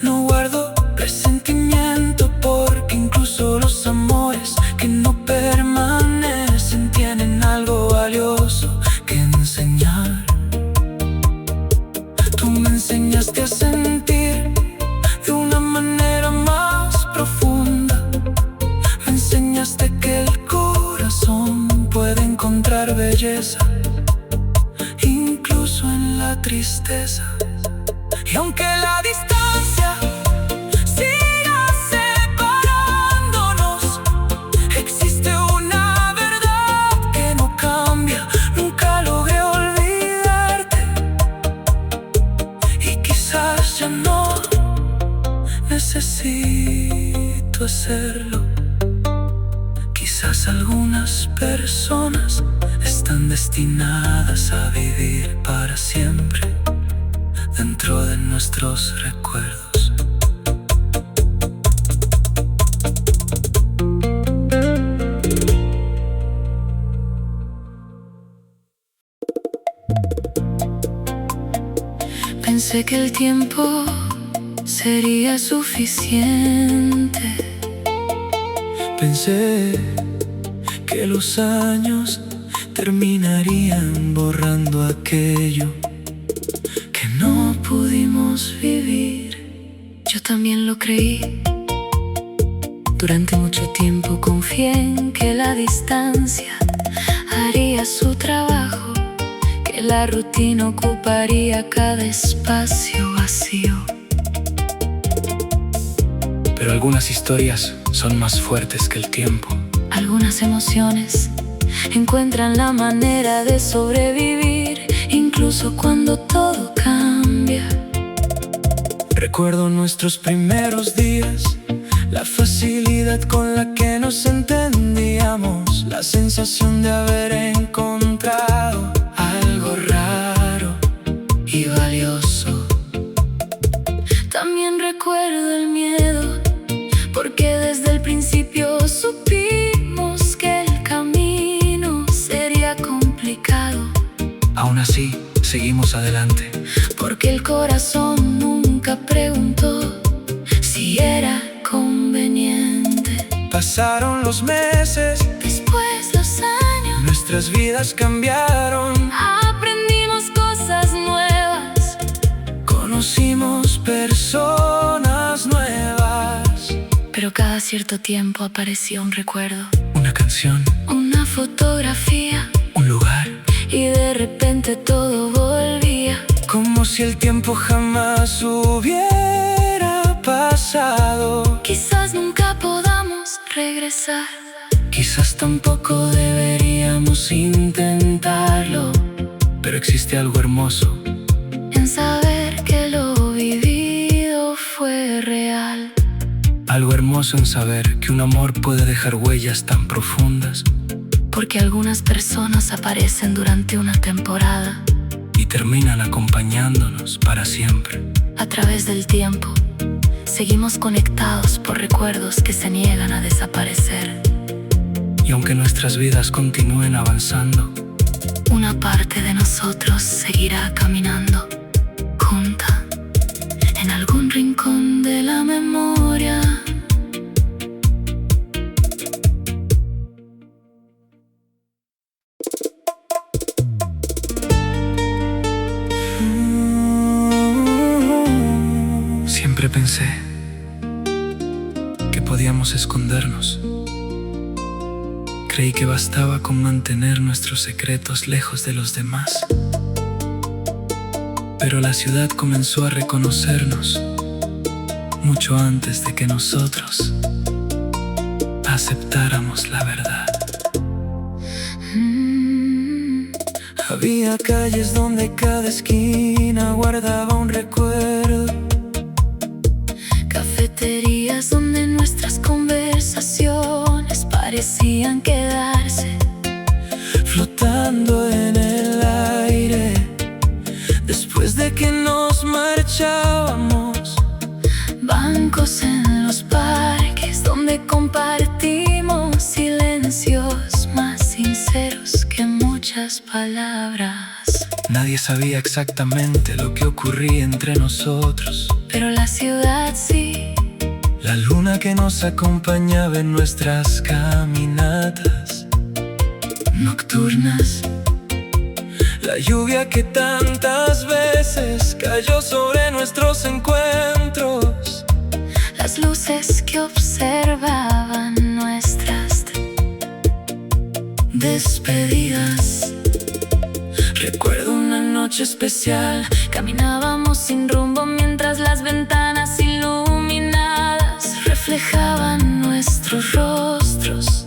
no guardo resentimiento, porque incluso los amores que no permanecen tienen algo valioso que enseñar. Tú me enseñaste a sentir de una manera más profunda. Me enseñaste que el corazón puede encontrar belleza incluso en la tristeza. Y aunque la distancia siga separándonos, existe una verdad que no cambia. Nunca logré olvidarte y quizás ya no necesito hacerlo. Quizás Quizás algunas personas están destinadas a vivir para siempre dentro de nuestros recuerdos. Pensé que el tiempo sería suficiente. Pensé que los años terminarían borrando aquello que no pudimos vivir. Yo también lo creí. Durante mucho tiempo confié en que la distancia haría su trabajo, que la rutina ocuparía cada espacio vacío. Pero algunas historias son más fuertes que el tiempo. Algunas emociones encuentran la manera de sobrevivir, incluso cuando todo cambia. Recuerdo nuestros primeros días, la facilidad con la que nos entendíamos, la sensación de haber encontrado algo raro y valioso. También recuerdo el miedo, porque desde el principio supimos que el camino sería complicado. Aún así, seguimos adelante, porque el corazón nunca preguntó si era conveniente. Pasaron los meses, después los años, nuestras vidas cambiaron. Aprendimos cosas nuevas, conocimos personas nuevas. Pero cada cierto tiempo aparecía un recuerdo, una canción, una fotografía, un lugar, y de repente todo volvía, como si el tiempo jamás hubiera pasado. Quizás nunca podamos regresar, quizás tampoco deberíamos intentarlo, pero existe algo hermoso en saber que lo vivido fue real. Algo hermoso en saber que un amor puede dejar huellas tan profundas, porque algunas personas aparecen durante una temporada y terminan acompañándonos para siempre. A través del tiempo, seguimos conectados por recuerdos que se niegan a desaparecer. Y aunque nuestras vidas continúen avanzando, una parte de nosotros seguirá caminando, junta, en algún rincón de la memoria. Siempre pensé que podíamos escondernos. Creí que bastaba con mantener nuestros secretos lejos de los demás. Pero la ciudad comenzó a reconocernos mucho antes de que nosotros aceptáramos la verdad. Había calles donde cada esquina guardaba un recuerdo, cafeterías donde nuestras conversaciones parecían quedarse flotando en el aire. Después de que nos marchábamos, bancos en los parques donde compartimos silencios más sinceros que muchas palabras. Nadie sabía exactamente lo que ocurría entre nosotros, pero la ciudad sí. La luna que nos acompañaba en nuestras caminatas nocturnas, la lluvia que tantas veces cayó sobre nuestros encuentros, las luces que observaban nuestras despedidas. Recuerdo una noche especial, caminábamos sin rumbo mientras las ventanas iluminadas reflejaban nuestros rostros.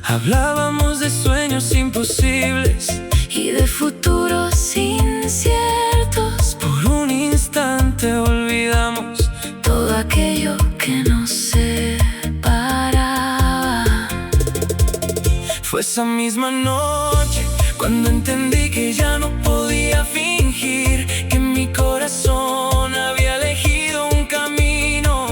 Hablábamos de sueños imposibles y de futuros inciertos. Por un instante olvidamos todo aquello que nos separaba. Fue esa misma noche cuando entendí que ya no podía fingir, que mi corazón había elegido un camino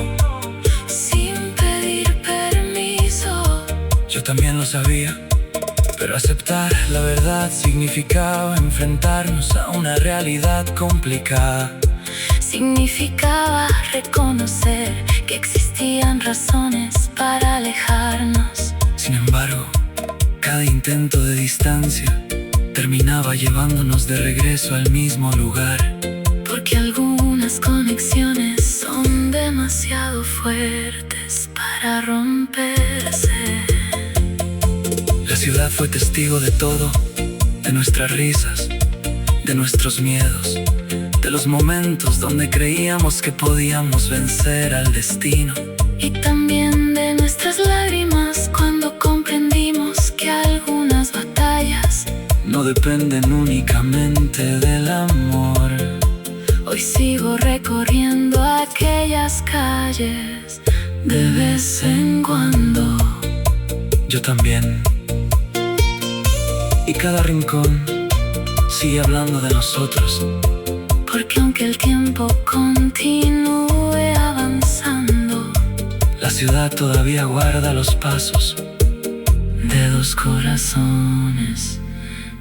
sin pedir permiso. Yo también lo sabía, pero aceptar la verdad significaba enfrentarnos a una realidad complicada. Significaba reconocer que existían razones para alejarnos. Sin embargo, cada intento de distancia terminaba llevándonos de regreso al mismo lugar. Porque algunas conexiones son demasiado fuertes para romperse. La ciudad fue testigo de todo, de nuestras risas, de nuestros miedos, de los momentos donde creíamos que podíamos vencer al destino. Y también de nuestras lágrimas cuando comprendimos que algunas batallas no dependen únicamente del amor. Hoy sigo recorriendo aquellas calles de vez en cuando. Yo también. Y cada rincón sigue hablando de nosotros. Porque aunque el tiempo continúe avanzando, la ciudad todavía guarda los pasos de dos corazones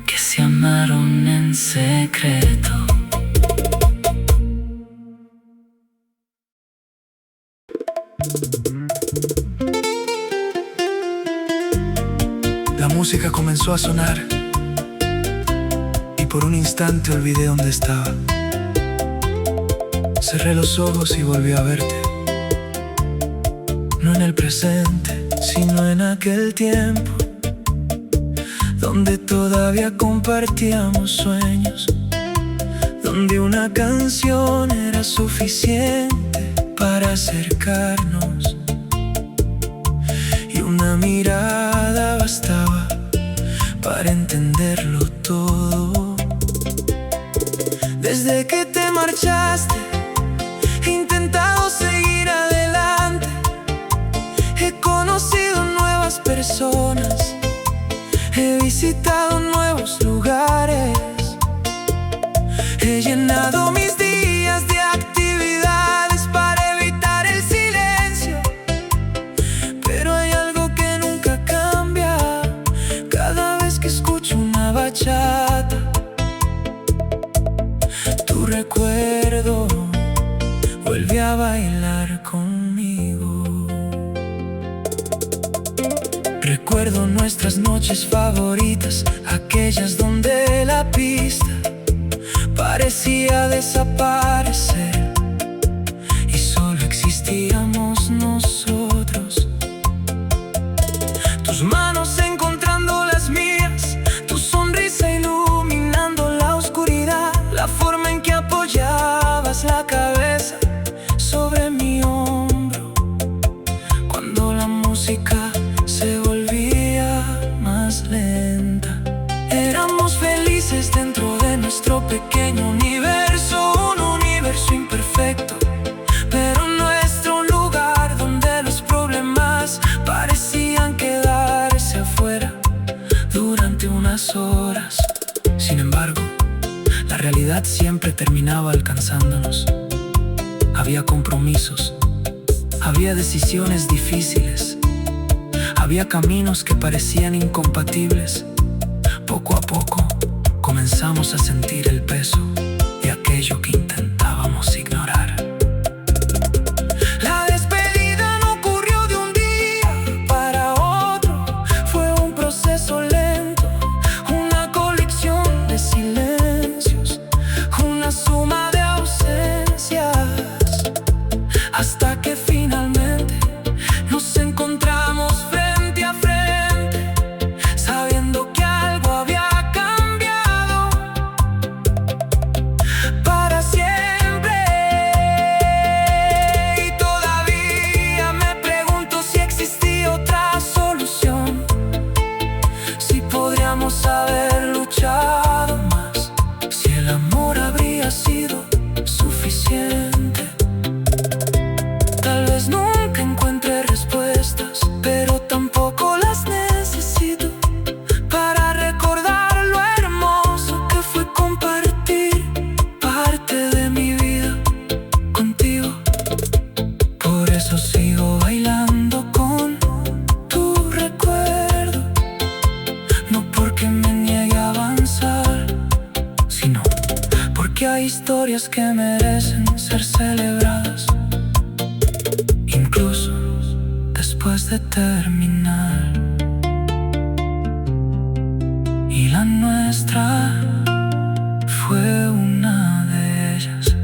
que se amaron en secreto. La música comenzó a sonar y por un instante olvidé dónde estaba. Cerré los ojos y volví a verte, no en el presente, sino en aquel tiempo donde todavía compartíamos sueños, donde una canción era suficiente para acercarnos y una mirada bastaba para entenderlo todo. Desde que te marchaste he intentado seguir adelante, he conocido nuevas personas, he visitado nuevos lugares, he llenado mis días de actividades para evitar el silencio. Pero hay algo que nunca cambia, cada vez que escucho una bachata, tu recuerdo vuelve a bailar conmigo. Recuerdo nuestras noches favoritas, aquellas donde la pista parecía desaparecer y solo existíamos nosotros. Tus manos encontrando las mías, tu sonrisa iluminando la oscuridad, la forma en que apoyabas la cabeza sobre mi hombro cuando la música se volvía más lenta. Éramos felices dentro de nuestro pequeño universo, un universo imperfecto, pero nuestro lugar donde los problemas parecían quedarse afuera durante unas horas. Sin embargo, la realidad siempre terminaba alcanzándonos. Había compromisos, había decisiones difíciles, había caminos que parecían incompatibles. Poco a poco comenzamos a sentir el peso de aquello que intentábamos ignorar. La despedida no ocurrió de un día para otro, fue un proceso lento, una colección de silencios, una suma de ausencias, hasta que finalmente nos encontramos frente a frente, sabiendo que algo había cambiado para siempre. porque hay historias que merecen ser celebradas, incluso después de terminar. Y la nuestra fue una de ellas.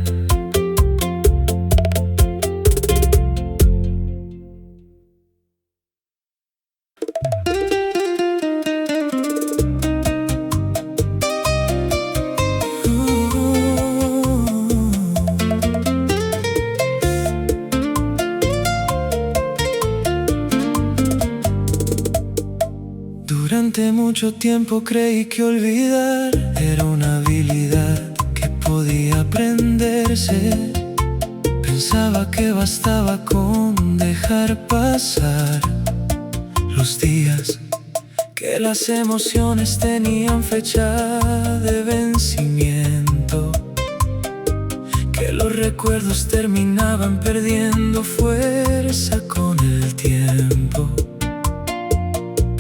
Durante mucho tiempo creí que olvidar era una habilidad que podía aprenderse. Pensaba que bastaba con dejar pasar los días, que las emociones tenían fecha de vencimiento, que los recuerdos terminaban perdiendo fuerza con el tiempo.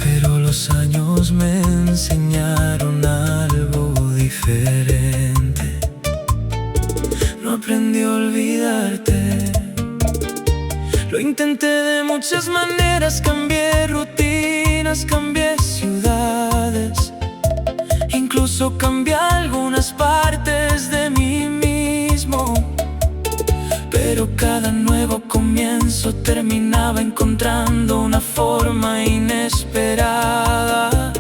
Pero los años me enseñaron algo diferente. No aprendí a olvidarte. Lo intenté de muchas maneras, cambié rutinas, cambié ciudades, incluso cambié algunas partes de mí mismo. Pero cada nuevo comienzo terminaba encontrando una forma inesperada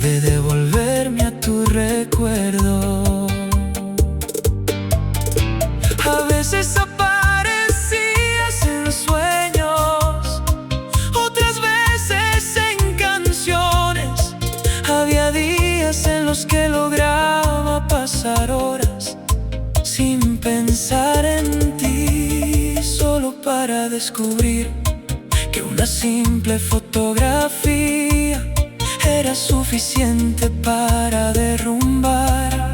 de devolverme a tu recuerdo. A veces aparecías en sueños, otras veces en canciones. Había días en los que lograba pasar horas sin pensar en ti, solo para descubrir que una simple fotografía era suficiente para derrumbar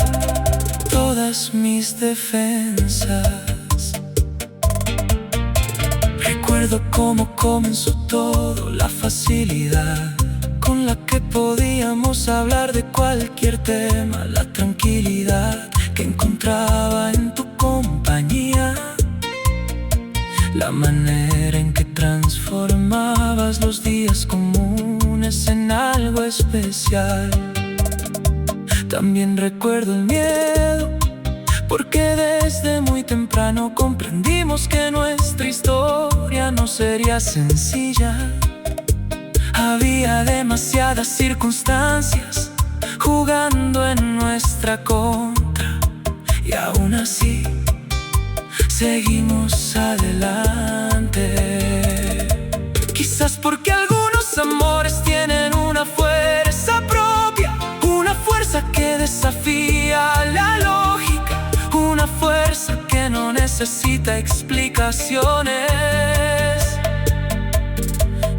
todas mis defensas. Recuerdo cómo comenzó todo, la facilidad con la que podíamos hablar de cualquier tema, la tranquilidad que encontraba en tu compañía, la manera en que transformabas los días comunes en algo especial. También recuerdo el miedo, porque desde muy temprano comprendimos que nuestra historia no sería sencilla. Había demasiadas circunstancias jugando en nuestra contra, y aún así seguimos adelante. Quizás porque algunos amores tienen una fuerza propia, una fuerza que desafía la lógica, una fuerza que no necesita explicaciones.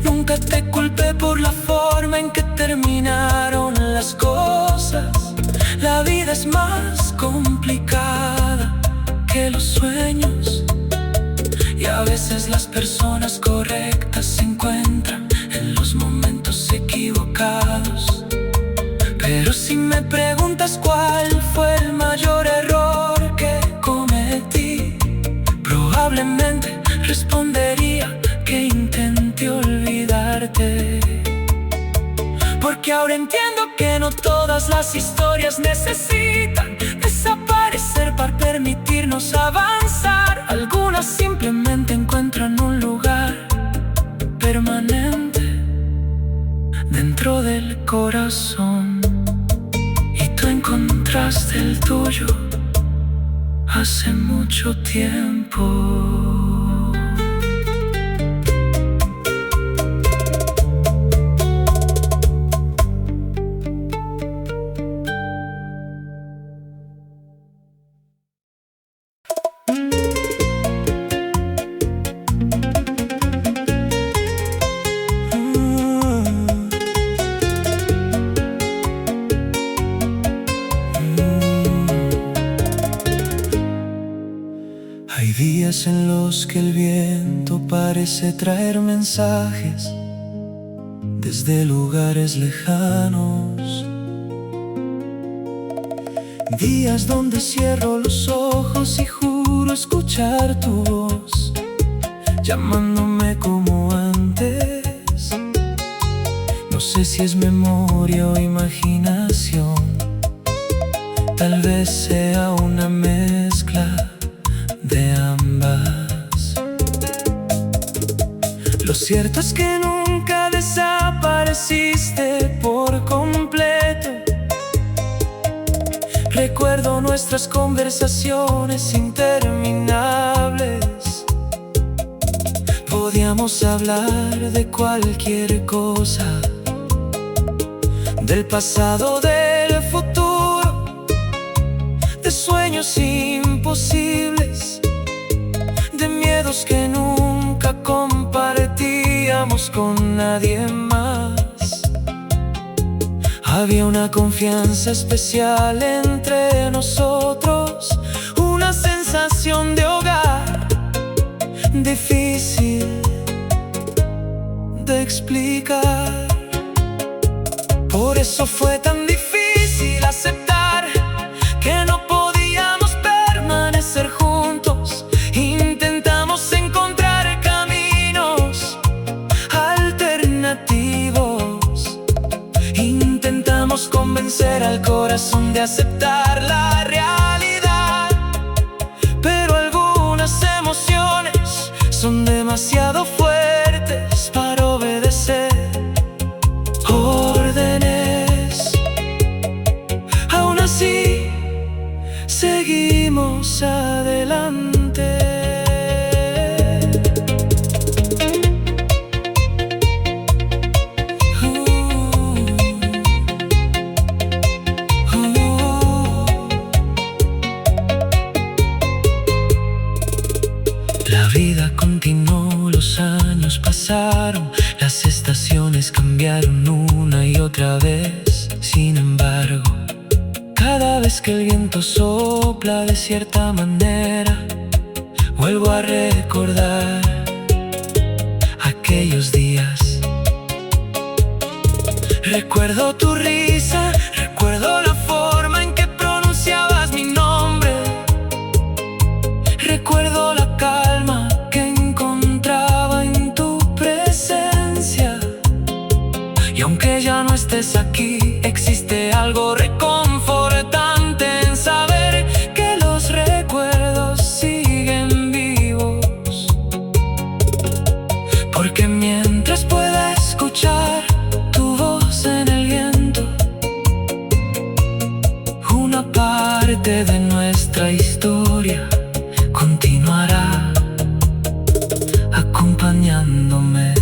Nunca te culpé por la forma en que terminaron las cosas. La vida es más complicada que los sueños, y a veces las personas correctas se encuentran en los momentos equivocados. Pero si me preguntas cuál fue el mayor error que cometí, probablemente respondería que intenté olvidarte. Porque ahora entiendo que no todas las historias necesitan desaparecer para permitirnos avanzar. Algunas simplemente encuentran un lugar permanente dentro del corazón, y tú encontraste el tuyo hace mucho tiempo. Hay días en los que el viento parece traer mensajes desde lugares lejanos. Días donde cierro los ojos y juro escuchar tu voz, llamándome como antes. No sé si es memoria o imaginación, tal vez sea una mezcla de ambas. Lo cierto es que nunca desapareciste por completo. Recuerdo nuestras conversaciones interminables. Podíamos hablar de cualquier cosa, del pasado, del futuro, de sueños imposibles, de miedos que nunca compartíamos con nadie más. Había una confianza especial entre nosotros, una sensación de hogar difícil de explicar. Por eso fue tan difícil aceptar que no podíamos permanecer juntos. Intentamos encontrar caminos alternativos. Intentamos convencer al corazón de aceptar la realidad, pero algunas emociones son demasiado fuertes para obedecer órdenes. Aún así, seguimos adelante. La vida continuó, los años pasaron, las estaciones cambiaron una y otra vez. Sin embargo, cada vez que el viento sopla de cierta manera, vuelvo a recordar aquellos días. Recuerdo tu risa, recuerdo la forma en que pronunciabas mi nombre. Recuerdo la calma que encontraba en tu presencia. Y aunque ya no estés aquí, existe algo reconfortante en saber que los recuerdos siguen vivos. Porque mientras pueda escuchar tu voz en el viento, una parte de nuestra historia continuará acompañándome.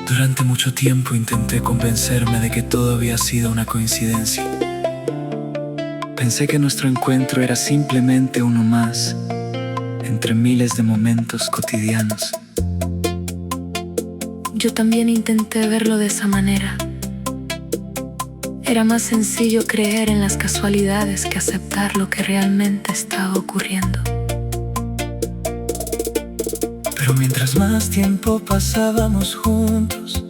Durante mucho tiempo intenté convencerme de que todo había sido una coincidencia. Pensé que nuestro encuentro era simplemente uno más entre miles de momentos cotidianos. Yo también intenté verlo de esa manera. Era más sencillo creer en las casualidades que aceptar lo que realmente estaba ocurriendo. Pero mientras más tiempo pasábamos juntos,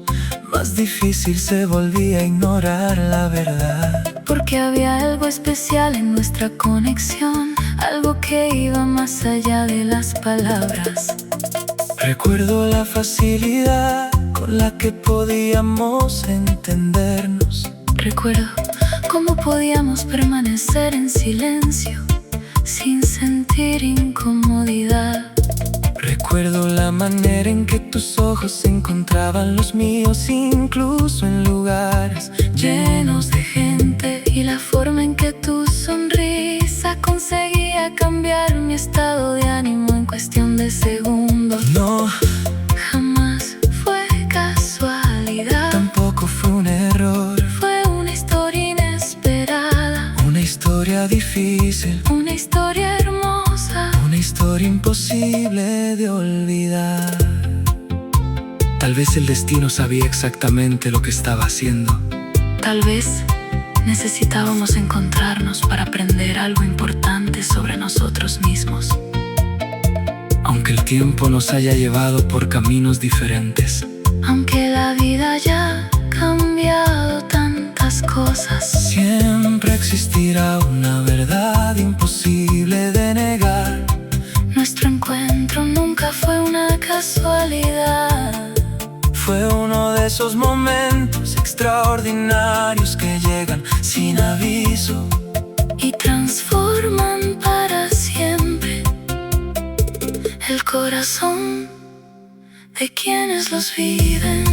más difícil se volvía a ignorar la verdad. Porque había algo especial en nuestra conexión, algo que iba más allá de las palabras. Recuerdo la facilidad con la que podíamos entendernos. Recuerdo cómo podíamos permanecer en silencio sin sentir incomodidad. Recuerdo la manera en que tus ojos encontraban los míos, incluso en lugares llenos de gente, y la forma en que tu sonrisa conseguía cambiar mi estado de ánimo en cuestión de segundos. No, jamás fue casualidad, tampoco fue un error. fue una historia inesperada, una historia difícil, una historia hermosa, una historia imposible de olvidar. Tal vez el destino sabía exactamente lo que estaba haciendo. tal vez Necesitábamos encontrarnos para aprender algo importante sobre nosotros mismos. Aunque el tiempo nos haya llevado por caminos diferentes, aunque la vida haya cambiado tantas cosas, siempre existirá una verdad imposible de negar. Nuestro encuentro nunca fue una casualidad. Fue uno de esos momentos extraordinarios que llegan sin aviso y transforman para siempre el corazón de quienes los viven.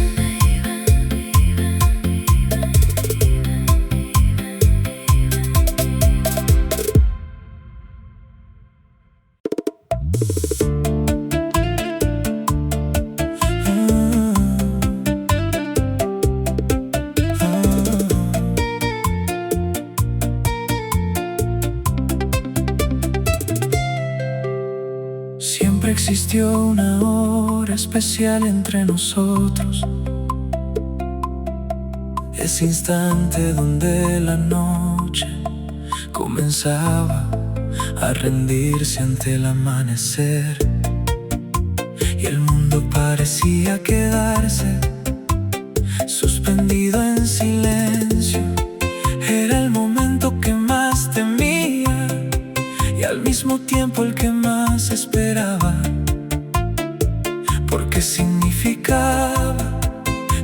Siempre existió una hora especial entre nosotros, ese instante donde la noche comenzaba a rendirse ante el amanecer y el mundo parecía quedarse suspendido en silencio. Era el momento que más temía y al mismo tiempo el que más esperaba, porque significaba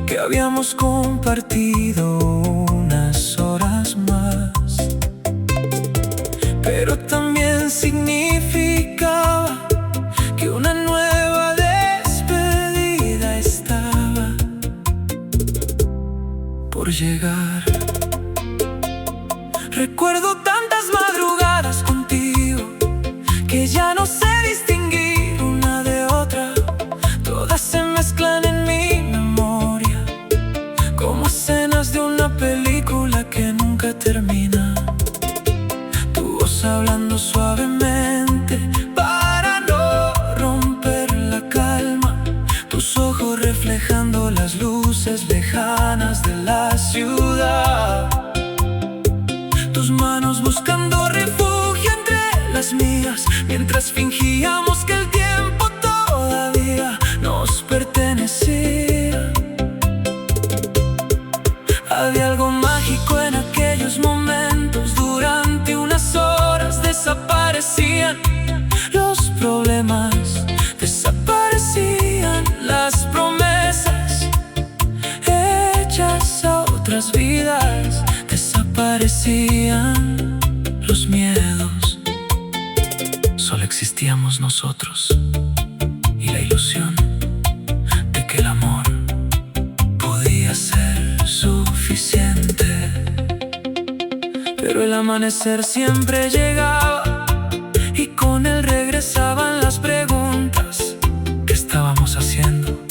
que habíamos compartido unas horas más, pero también significaba que una nueva despedida estaba por llegar. Recuerdo tantas madrugadas contigo que ya no sé distinguir una de otra. Todas se mezclan en mi memoria como escenas de una película que nunca termina. Tu voz hablando suavemente para no romper la calma, tus ojos reflejando las luces lejanas de la ciudad, tus manos buscando refugio entre las mías, mientras fingíamos que el tiempo todavía nos pertenecía. Había algo mágico en aquellos momentos. Durante unas horas desaparecían los problemas, desaparecían las promesas hechas a otras vidas, desaparecían los miedos. Solo existíamos nosotros y la ilusión de que el amor podía ser suficiente. Pero el amanecer siempre llegaba y con él regresaban las preguntas. ¿Qué estábamos haciendo?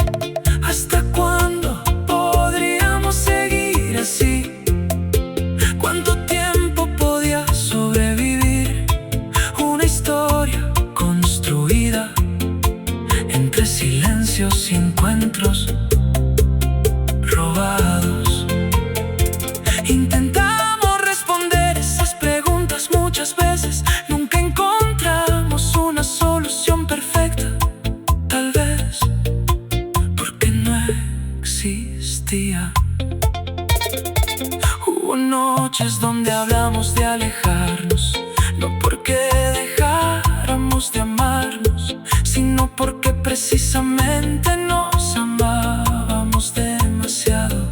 ¿Hasta cuándo podríamos seguir así? ¿Cuánto tiempo podía sobrevivir una historia construida entre silencios y encuentros robados? Intentamos responder esas preguntas muchas veces, nunca encontramos una solución perfecta. Tal vez porque no existía. Hubo noches donde hablamos de alejarnos, no porque dejáramos de amarnos, sino porque precisamente nos amábamos demasiado.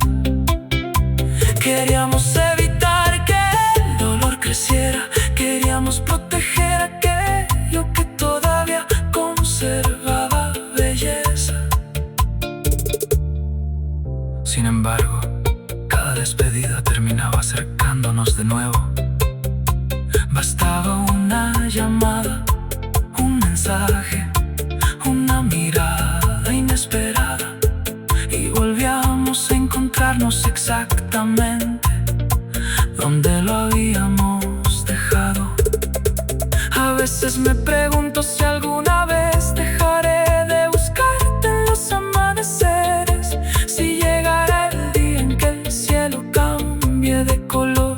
Queríamos evitar que el dolor creciera, queríamos proteger aquello que todavía conservaba belleza. Sin embargo, cada despedida terminaba acercándonos de nuevo. Bastaba una llamada, un mensaje, una mirada inesperada y volvíamos a encontrarnos exactamente donde lo habíamos dejado. A veces me pregunto si alguna vez dejaré de buscarte en los amaneceres, si llegará el día en que el cielo cambie de color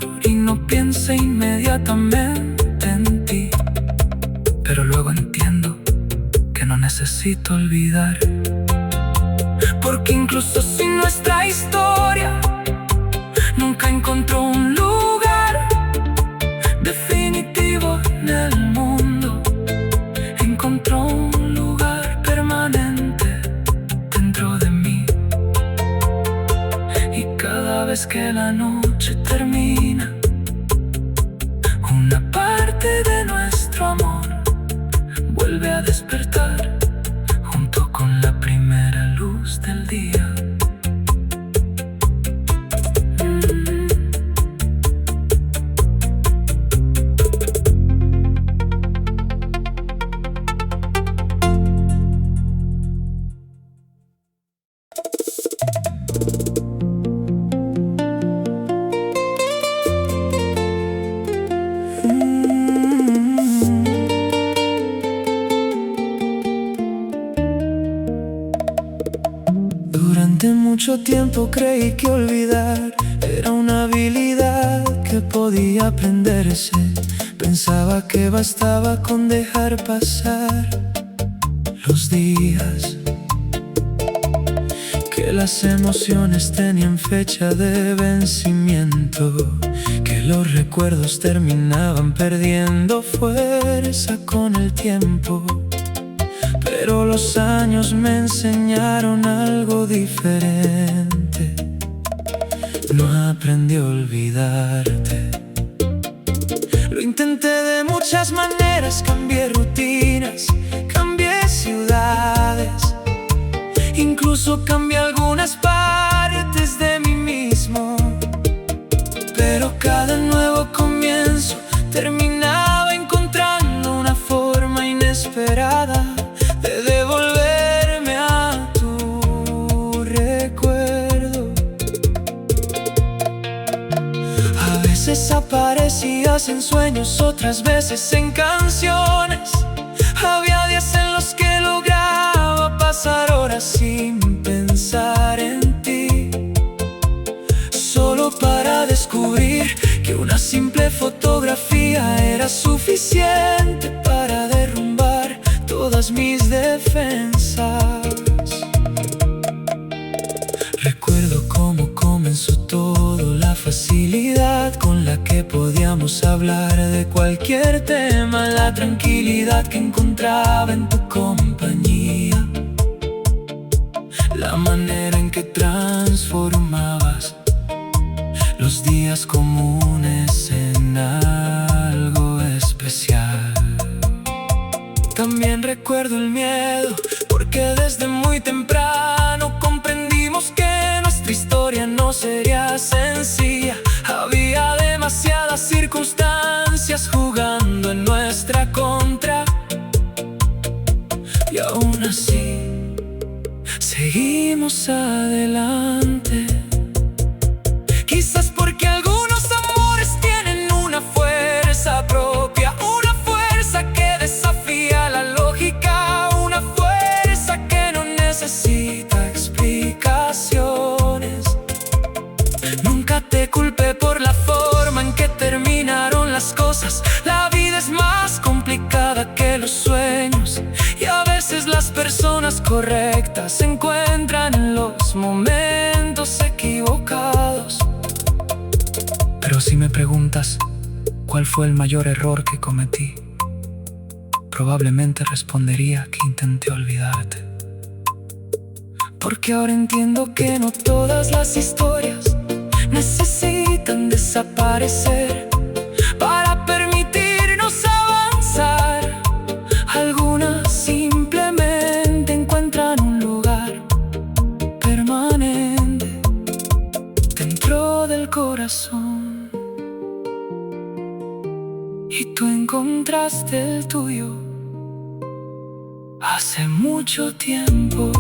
necesito olvidar, porque incluso si nuestra historia nunca encontró un lugar definitivo en el mundo, encontró un lugar permanente dentro de mí. Y cada vez que la noche termina, una parte de nuestro amor vuelve a despertar junto con la primera luz del día. Durante mucho tiempo creí que olvidar era una habilidad que podía aprenderse. Pensaba que bastaba con dejar pasar los días, que las emociones tenían fecha de vencimiento, que los recuerdos terminaban perdiendo fuerza con el tiempo. Pero los años me enseñaron algo diferente. No aprendí a olvidarte. Lo intenté de muchas maneras, cambié rutinas, cambié ciudades, incluso cambié algunas partes de mí mismo. Pero cada nuevo comienzo terminaba encontrando una forma inesperada de devolverme a tu recuerdo. A veces aparecías en sueños, otras veces en canciones. Había días en los que lograba pasar horas sin pensar en ti, solo para descubrir que una simple fotografía era suficiente para derrumbar todas mis defensas. Recuerdo cómo comenzó todo, la facilidad con la que podíamos hablar de cualquier tema, la tranquilidad que encontraba en tu compañía, la manera en que transformabas los días comunes en algo especial. También recuerdo el miedo, porque desde muy temprano comprendimos que nuestra historia no sería sencilla. Había demasiadas circunstancias jugando en nuestra contra, y aún así seguimos adelante. Quizás porque algunos amores tienen una fuerza propia, una fuerza que desafía la lógica, una fuerza que no necesita explicaciones. Nunca te culpé por la forma en que terminaron las cosas. La vida es más complicada que los sueños, y a veces las personas correctas se encuentran en los momentos equivocados. Pero si me preguntas cuál fue el mayor error que cometí, probablemente respondería que intenté olvidarte. Porque ahora entiendo que no todas las historias necesitan desaparecer para permitirnos avanzar. Algunas simplemente encuentran un lugar permanente dentro del corazón. Y tú encontraste el tuyo hace mucho tiempo.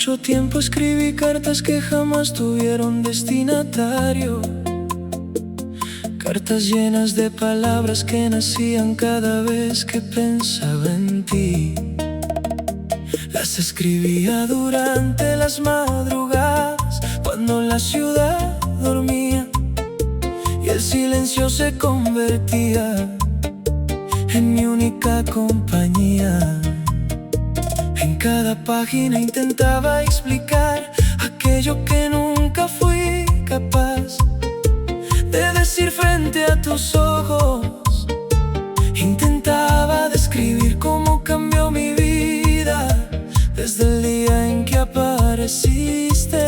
mucho tiempo escribí cartas que jamás tuvieron destinatario, cartas llenas de palabras que nacían cada vez que pensaba en ti. Las escribía durante las madrugadas, cuando la ciudad dormía y el silencio se convertía en mi única compañía. En cada página intentaba explicar aquello que nunca fui capaz de decir frente a tus ojos. Intentaba describir cómo cambió mi vida desde el día en que apareciste.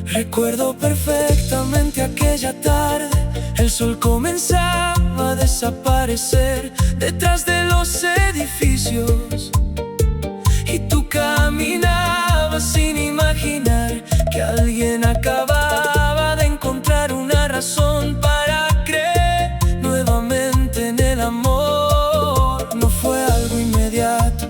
Recuerdo perfectamente aquella tarde, el sol comenzaba a desaparecer detrás de los edificios y tú caminabas sin imaginar que alguien acababa de encontrar una razón para creer nuevamente en el amor. No fue algo inmediato,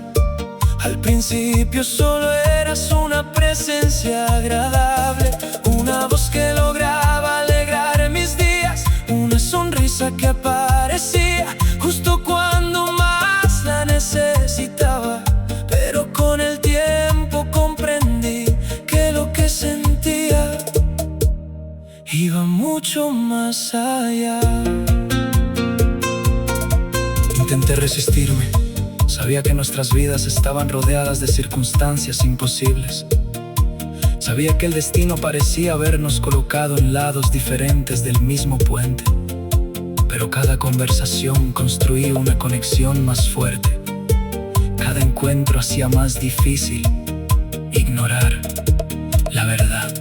al principio solo eras una presencia agradable, una voz que lograba alegrar mis días, una sonrisa que aparecía justo cuando más la necesitaba. Pero con el tiempo comprendí que lo que sentía iba mucho más allá. Intenté resistirme, sabía que nuestras vidas estaban rodeadas de circunstancias imposibles. Sabía que el destino parecía habernos colocado en lados diferentes del mismo puente, pero cada conversación construía una conexión más fuerte. Cada encuentro hacía más difícil ignorar la verdad.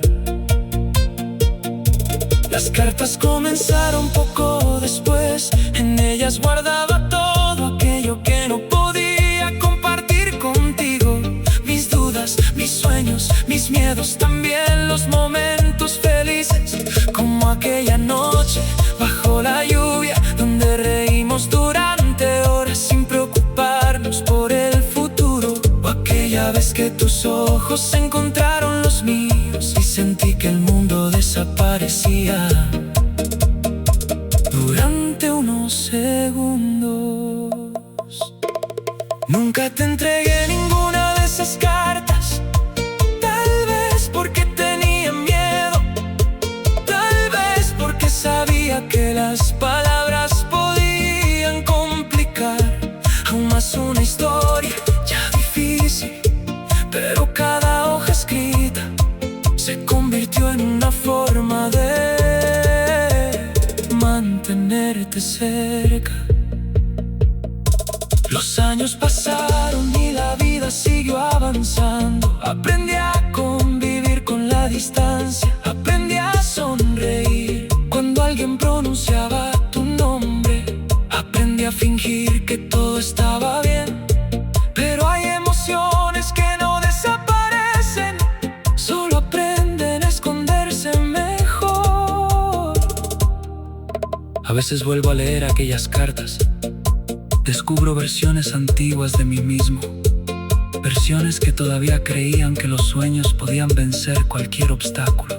Las cartas comenzaron poco después, en ellas guardaba todo aquello que no podía compartir contigo. Mis dudas, mis sueños, mis miedos, también los momentos felices, como aquella noche bajo la lluvia, donde reímos durante horas sin preocuparnos por el futuro. O aquella vez que tus ojos encontraron los míos y sentí que el mundo desaparecía durante unos segundos. Nunca te entregué ninguna de esas cartas, tal vez porque tenía miedo, tal vez porque sabía que las palabras podían complicar aún más una historia ya difícil. Pero cada hoja escrita se convirtió en una forma de mantenerte cerca. Los años pasaron y la vida siguió avanzando. Aprendí a convivir con la distancia, aprendí a sonreír cuando alguien pronunciaba tu nombre, aprendí a fingir que todo estaba bien. Pero hay emociones que no desaparecen, solo aprenden a esconderse mejor. A veces vuelvo a leer aquellas cartas, descubro versiones antiguas de mí mismo, versiones que todavía creían que los sueños podían vencer cualquier obstáculo.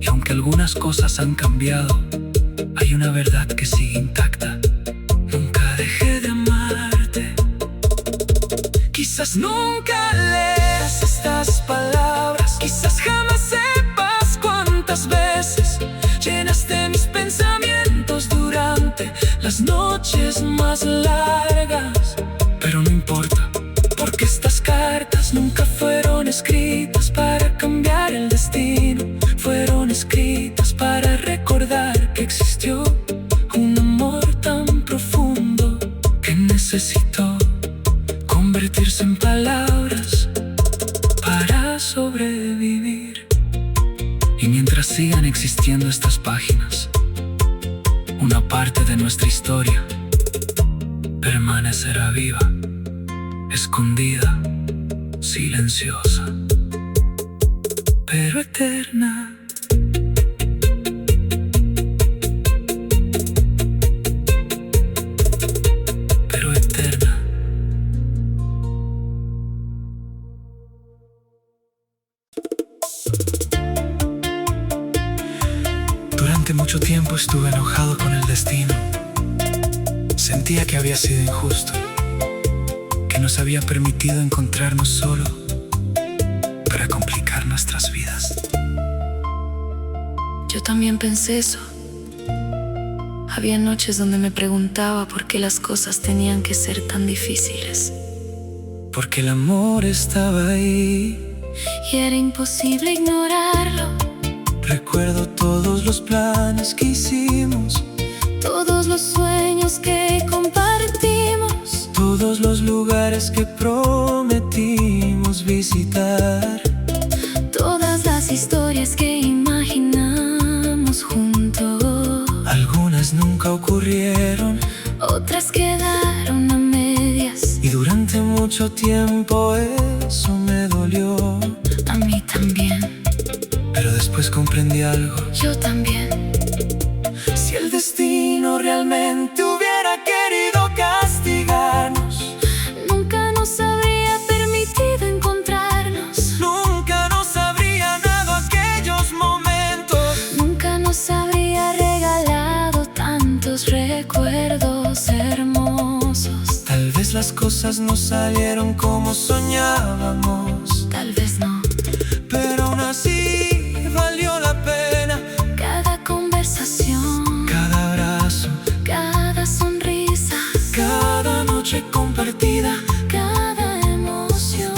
Y aunque algunas cosas han cambiado, hay una verdad que sigue intacta: nunca dejé de amarte. Quizás nunca leas estas palabras, quizás jamás sepas cuántas veces llenaste mis pensamientos durante las noches más largas. Pero no importa, porque estas cartas nunca fueron escritas para cambiar el destino. Fueron escritas para recordar que existió un amor tan profundo que necesitó convertirse en palabras para sobrevivir. Y mientras sigan existiendo estas páginas, una parte de nuestra historia permanecerá viva, escondida, silenciosa, pero eterna. Pero eterna. Durante mucho tiempo estuve enojado con el destino. Sentía que había sido injusto, que nos había permitido encontrarnos solo para complicar nuestras vidas. Yo también pensé eso. Había noches donde me preguntaba por qué las cosas tenían que ser tan difíciles. Porque el amor estaba ahí Y era imposible ignorarlo. Recuerdo todos los planes que hicimos, Todos los sueños que compartimos, todos los lugares que prometimos visitar, todas las historias que imaginamos juntos. Algunas nunca ocurrieron, Otras quedaron a medias. y durante mucho tiempo eso me dolió. A mí también, Pero después comprendí algo. yo también. Si el destino realmente hubiera querido castigarnos, Nunca nos habría permitido encontrarnos. nunca nos habría dado aquellos momentos. Nunca nos habría regalado tantos recuerdos hermosos. Tal vez las cosas no salieron como soñábamos, Tal vez no. pero aún así valió la pena. Cada conversación, Cada abrazo, cada sonrisa, cada noche compartida, cada emoción.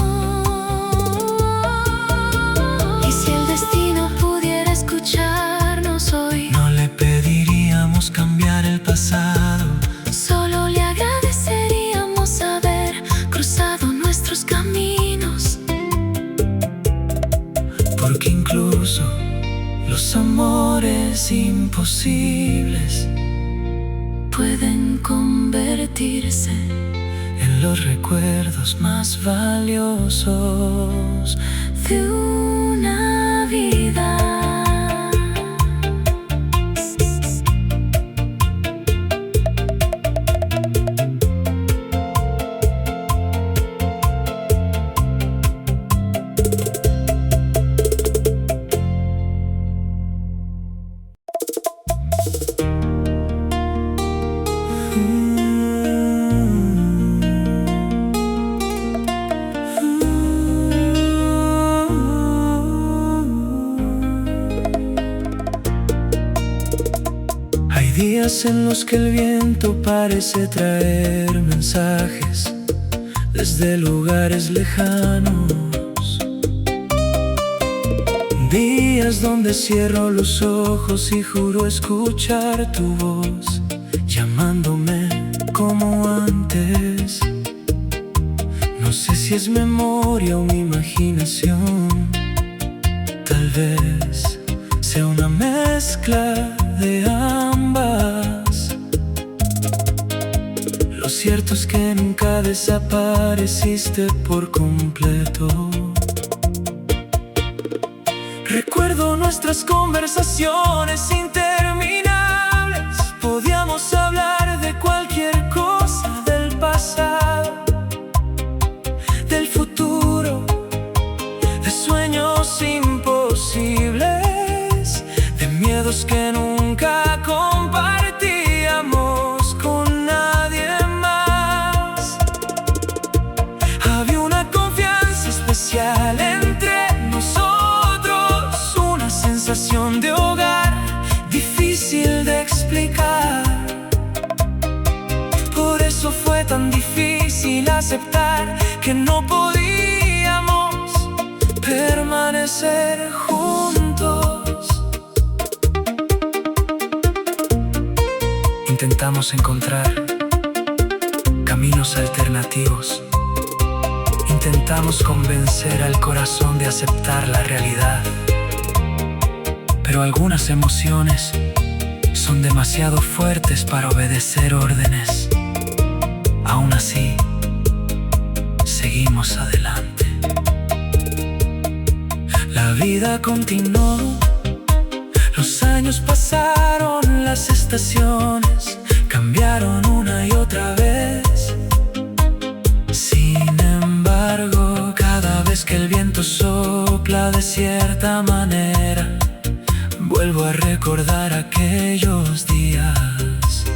Y si el destino pudiera escucharnos hoy, no le pediríamos cambiar el pasado. solo le agradeceríamos haber cruzado nuestros caminos. Porque incluso los amores imposibles Pueden convertirse en los recuerdos más valiosos de una vida. Hay días en los que el viento parece traer mensajes desde lugares lejanos. Días donde cierro los ojos y juro escuchar tu voz llamándome como antes. No sé si es memoria o imaginación, tal vez sea una mezcla de ambas. Lo cierto es que nunca desapareciste por completo. Recuerdo nuestras conversaciones interminables. Podíamos hablar de cualquier cosa, del pasado, del futuro, de sueños imposibles, de miedos que nunca compartíamos con nadie más. Había una confianza especial entre nosotros, una sensación de hogar difícil de explicar. Por eso fue tan difícil aceptar que no podíamos permanecer juntos. Intentamos encontrar caminos alternativos. Intentamos convencer al corazón de aceptar la realidad. Pero algunas emociones son demasiado fuertes para obedecer órdenes. Aún así, seguimos adelante. La vida continuó. Los años pasaron, las estaciones cambiaron una y otra vez. Sin embargo, cada vez que el viento sopla de cierta manera, vuelvo a recordar aquellos días.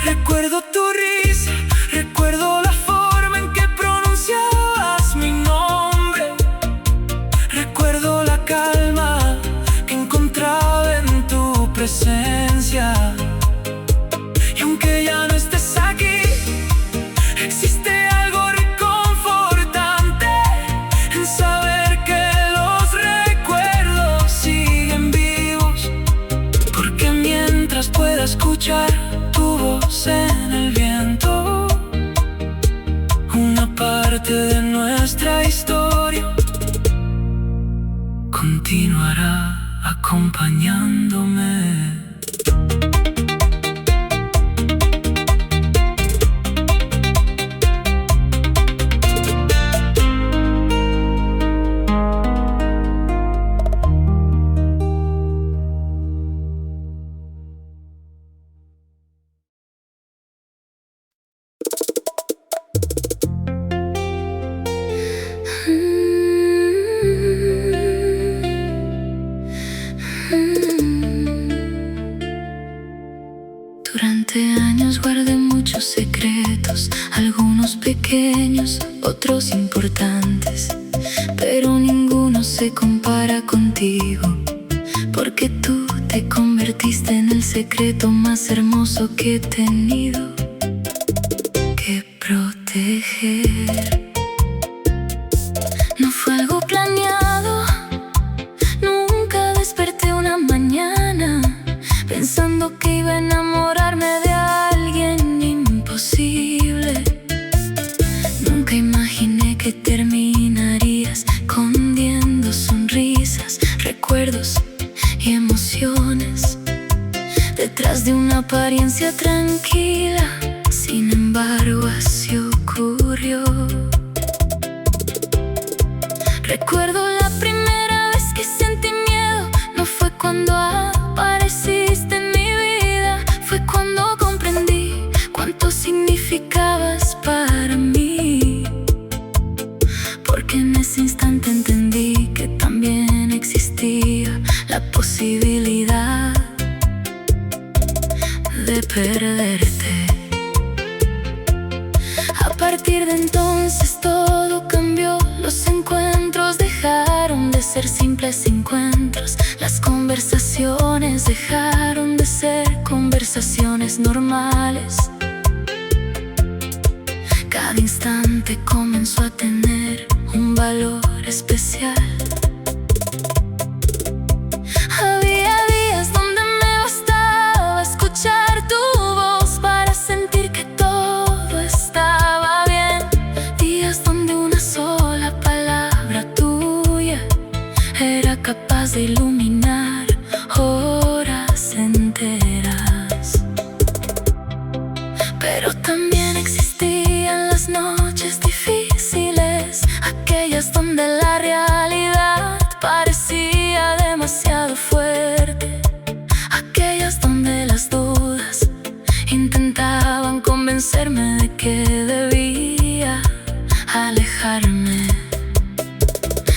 Recuerdo tu risa, recuerdo la forma en que pronunciabas mi nombre. Recuerdo la calma que encontraba en tu presencia. Y aunque ya no estés aquí, existe algo reconfortante en saber que los recuerdos siguen vivos. Porque mientras pueda escuchar tu voz en el viento, una parte de nuestra historia continuará acompañándome. Durante años guardé muchos secretos, algunos pequeños, otros importantes, pero ninguno se compara contigo, porque tú te convertiste en el secreto más hermoso que he tenido que proteger. No fue algo planeado, nunca desperté una mañana pensando que iba a enamorarme de alguien imposible. Nunca imaginé que terminaría escondiendo sonrisas, recuerdos y emociones detrás de una apariencia tranquila. Sin embargo, así ocurrió. Recuerdo la primera vez que sentí miedo, no fue cuando apareciste en mi vida, fue cuando comprendí cuánto significabas para mí. Porque en ese instante entendí que también existía la posibilidad de perderte. A partir de entonces todo cambió, los encuentros dejaron de ser simples encuentros, las conversaciones dejaron de ser conversaciones normales. Cada instante comenzó a tener un valor especial. Había días donde me bastaba escuchar tu voz para sentir que todo estaba bien. Días donde una sola palabra tuya era capaz de iluminar horas enteras. Pero también existían las noches difíciles, aquellas donde la realidad parecía demasiado fuerte, aquellas donde las dudas intentaban convencerme de que debía alejarme.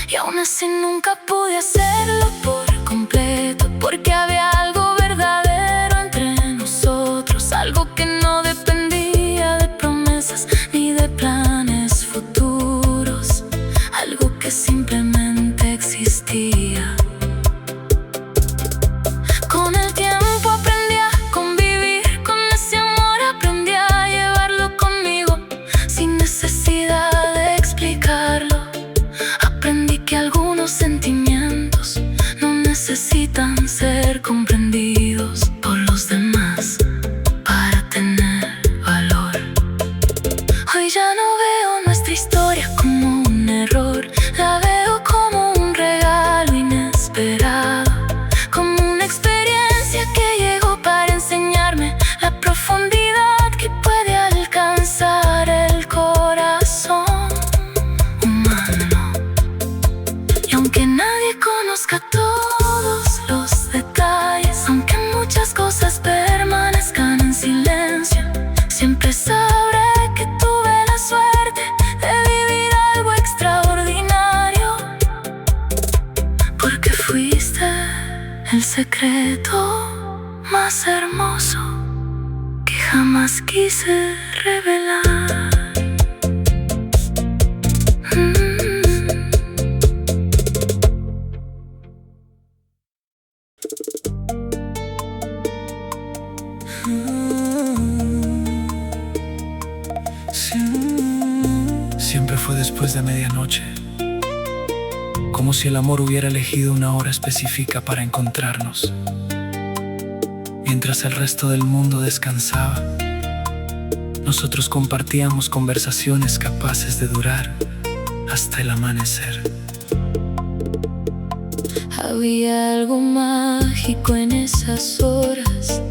Y aún así nunca pude hacerlo por completo, porque había algo verdadero entre nosotros, algo que no dependía de promesas ni de planes futuros, algo que simplemente existía. Con el tiempo aprendí a convivir con ese amor, aprendí a llevarlo conmigo sin necesidad de explicarlo. Aprendí que algunos sentimientos no necesitan ser comprendidos por los demás para tener valor. Hoy ya no veo nuestra historia como un error, la veo como un regalo inesperado, como una experiencia que llegó para enseñarme la profundidad que puede alcanzar el corazón humano. Y aunque nadie conozca todos los detalles, secreto más hermoso que jamás quise revelar. Siempre fue después de medianoche, como si el amor hubiera elegido una hora específica para encontrarnos. Mientras el resto del mundo descansaba, nosotros compartíamos conversaciones capaces de durar hasta el amanecer. Había algo mágico en esas horas,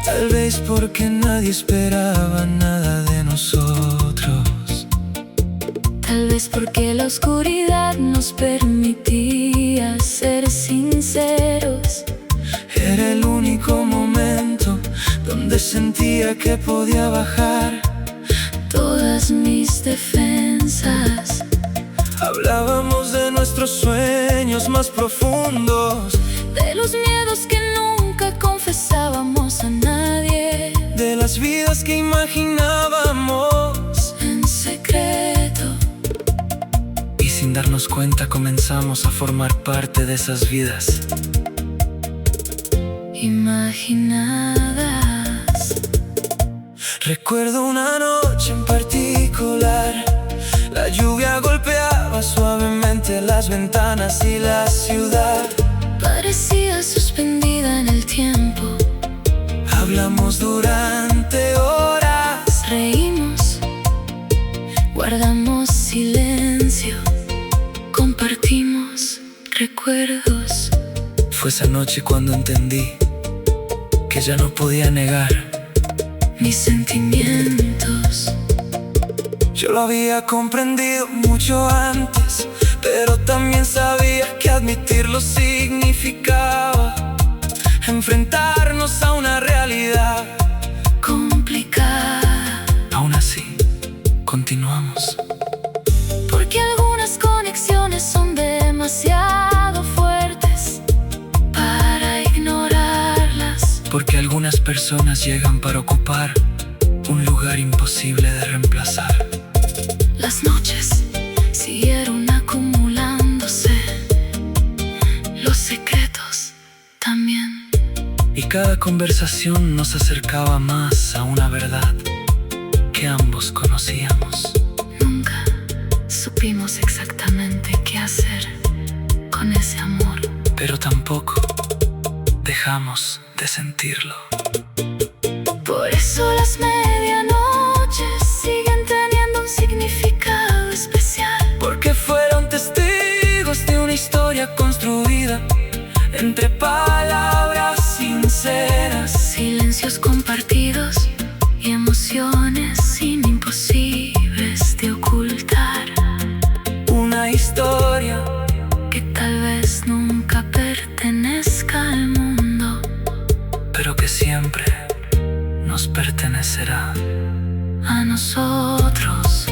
tal vez porque nadie esperaba nada de nosotros, tal vez porque la oscuridad nos permitía ser sinceros. Era el único momento donde sentía que podía bajar todas mis defensas. Hablábamos de nuestros sueños más profundos, de los miedos que nunca confesábamos a nadie, de las vidas que imaginábamos en secreto. Y sin darnos cuenta comenzamos a formar parte de esas vidas imaginadas. Recuerdo una noche en particular, la lluvia golpeaba suavemente las ventanas y la ciudad parecía suspendida en el tiempo. Hablamos durante horas, reímos, guardamos silencio, compartimos recuerdos. Fue esa noche cuando entendí que ya no podía negar mis sentimientos. Yo lo había comprendido mucho antes, pero también sabía que admitirlo significaba enfrentarnos a una realidad complicada. Aún así, continuamos. Porque algunas conexiones son demasiado fuertes para ignorarlas. Porque algunas personas llegan para ocupar un lugar imposible de reemplazar. Las noches siguieron acumulándose, los secretos también. Y cada conversación nos acercaba más a una verdad que ambos conocíamos. Nunca supimos exactamente qué hacer con ese amor, pero tampoco dejamos de sentirlo. Por eso las medianoches siguen teniendo un significado especial. Porque fueron testigos de una historia construida entre palabras sinceras, silencios compartidos y emociones imposibles de ocultar. Una historia que tal vez nunca pertenezca al mundo, pero que siempre nos pertenecerá a nosotros.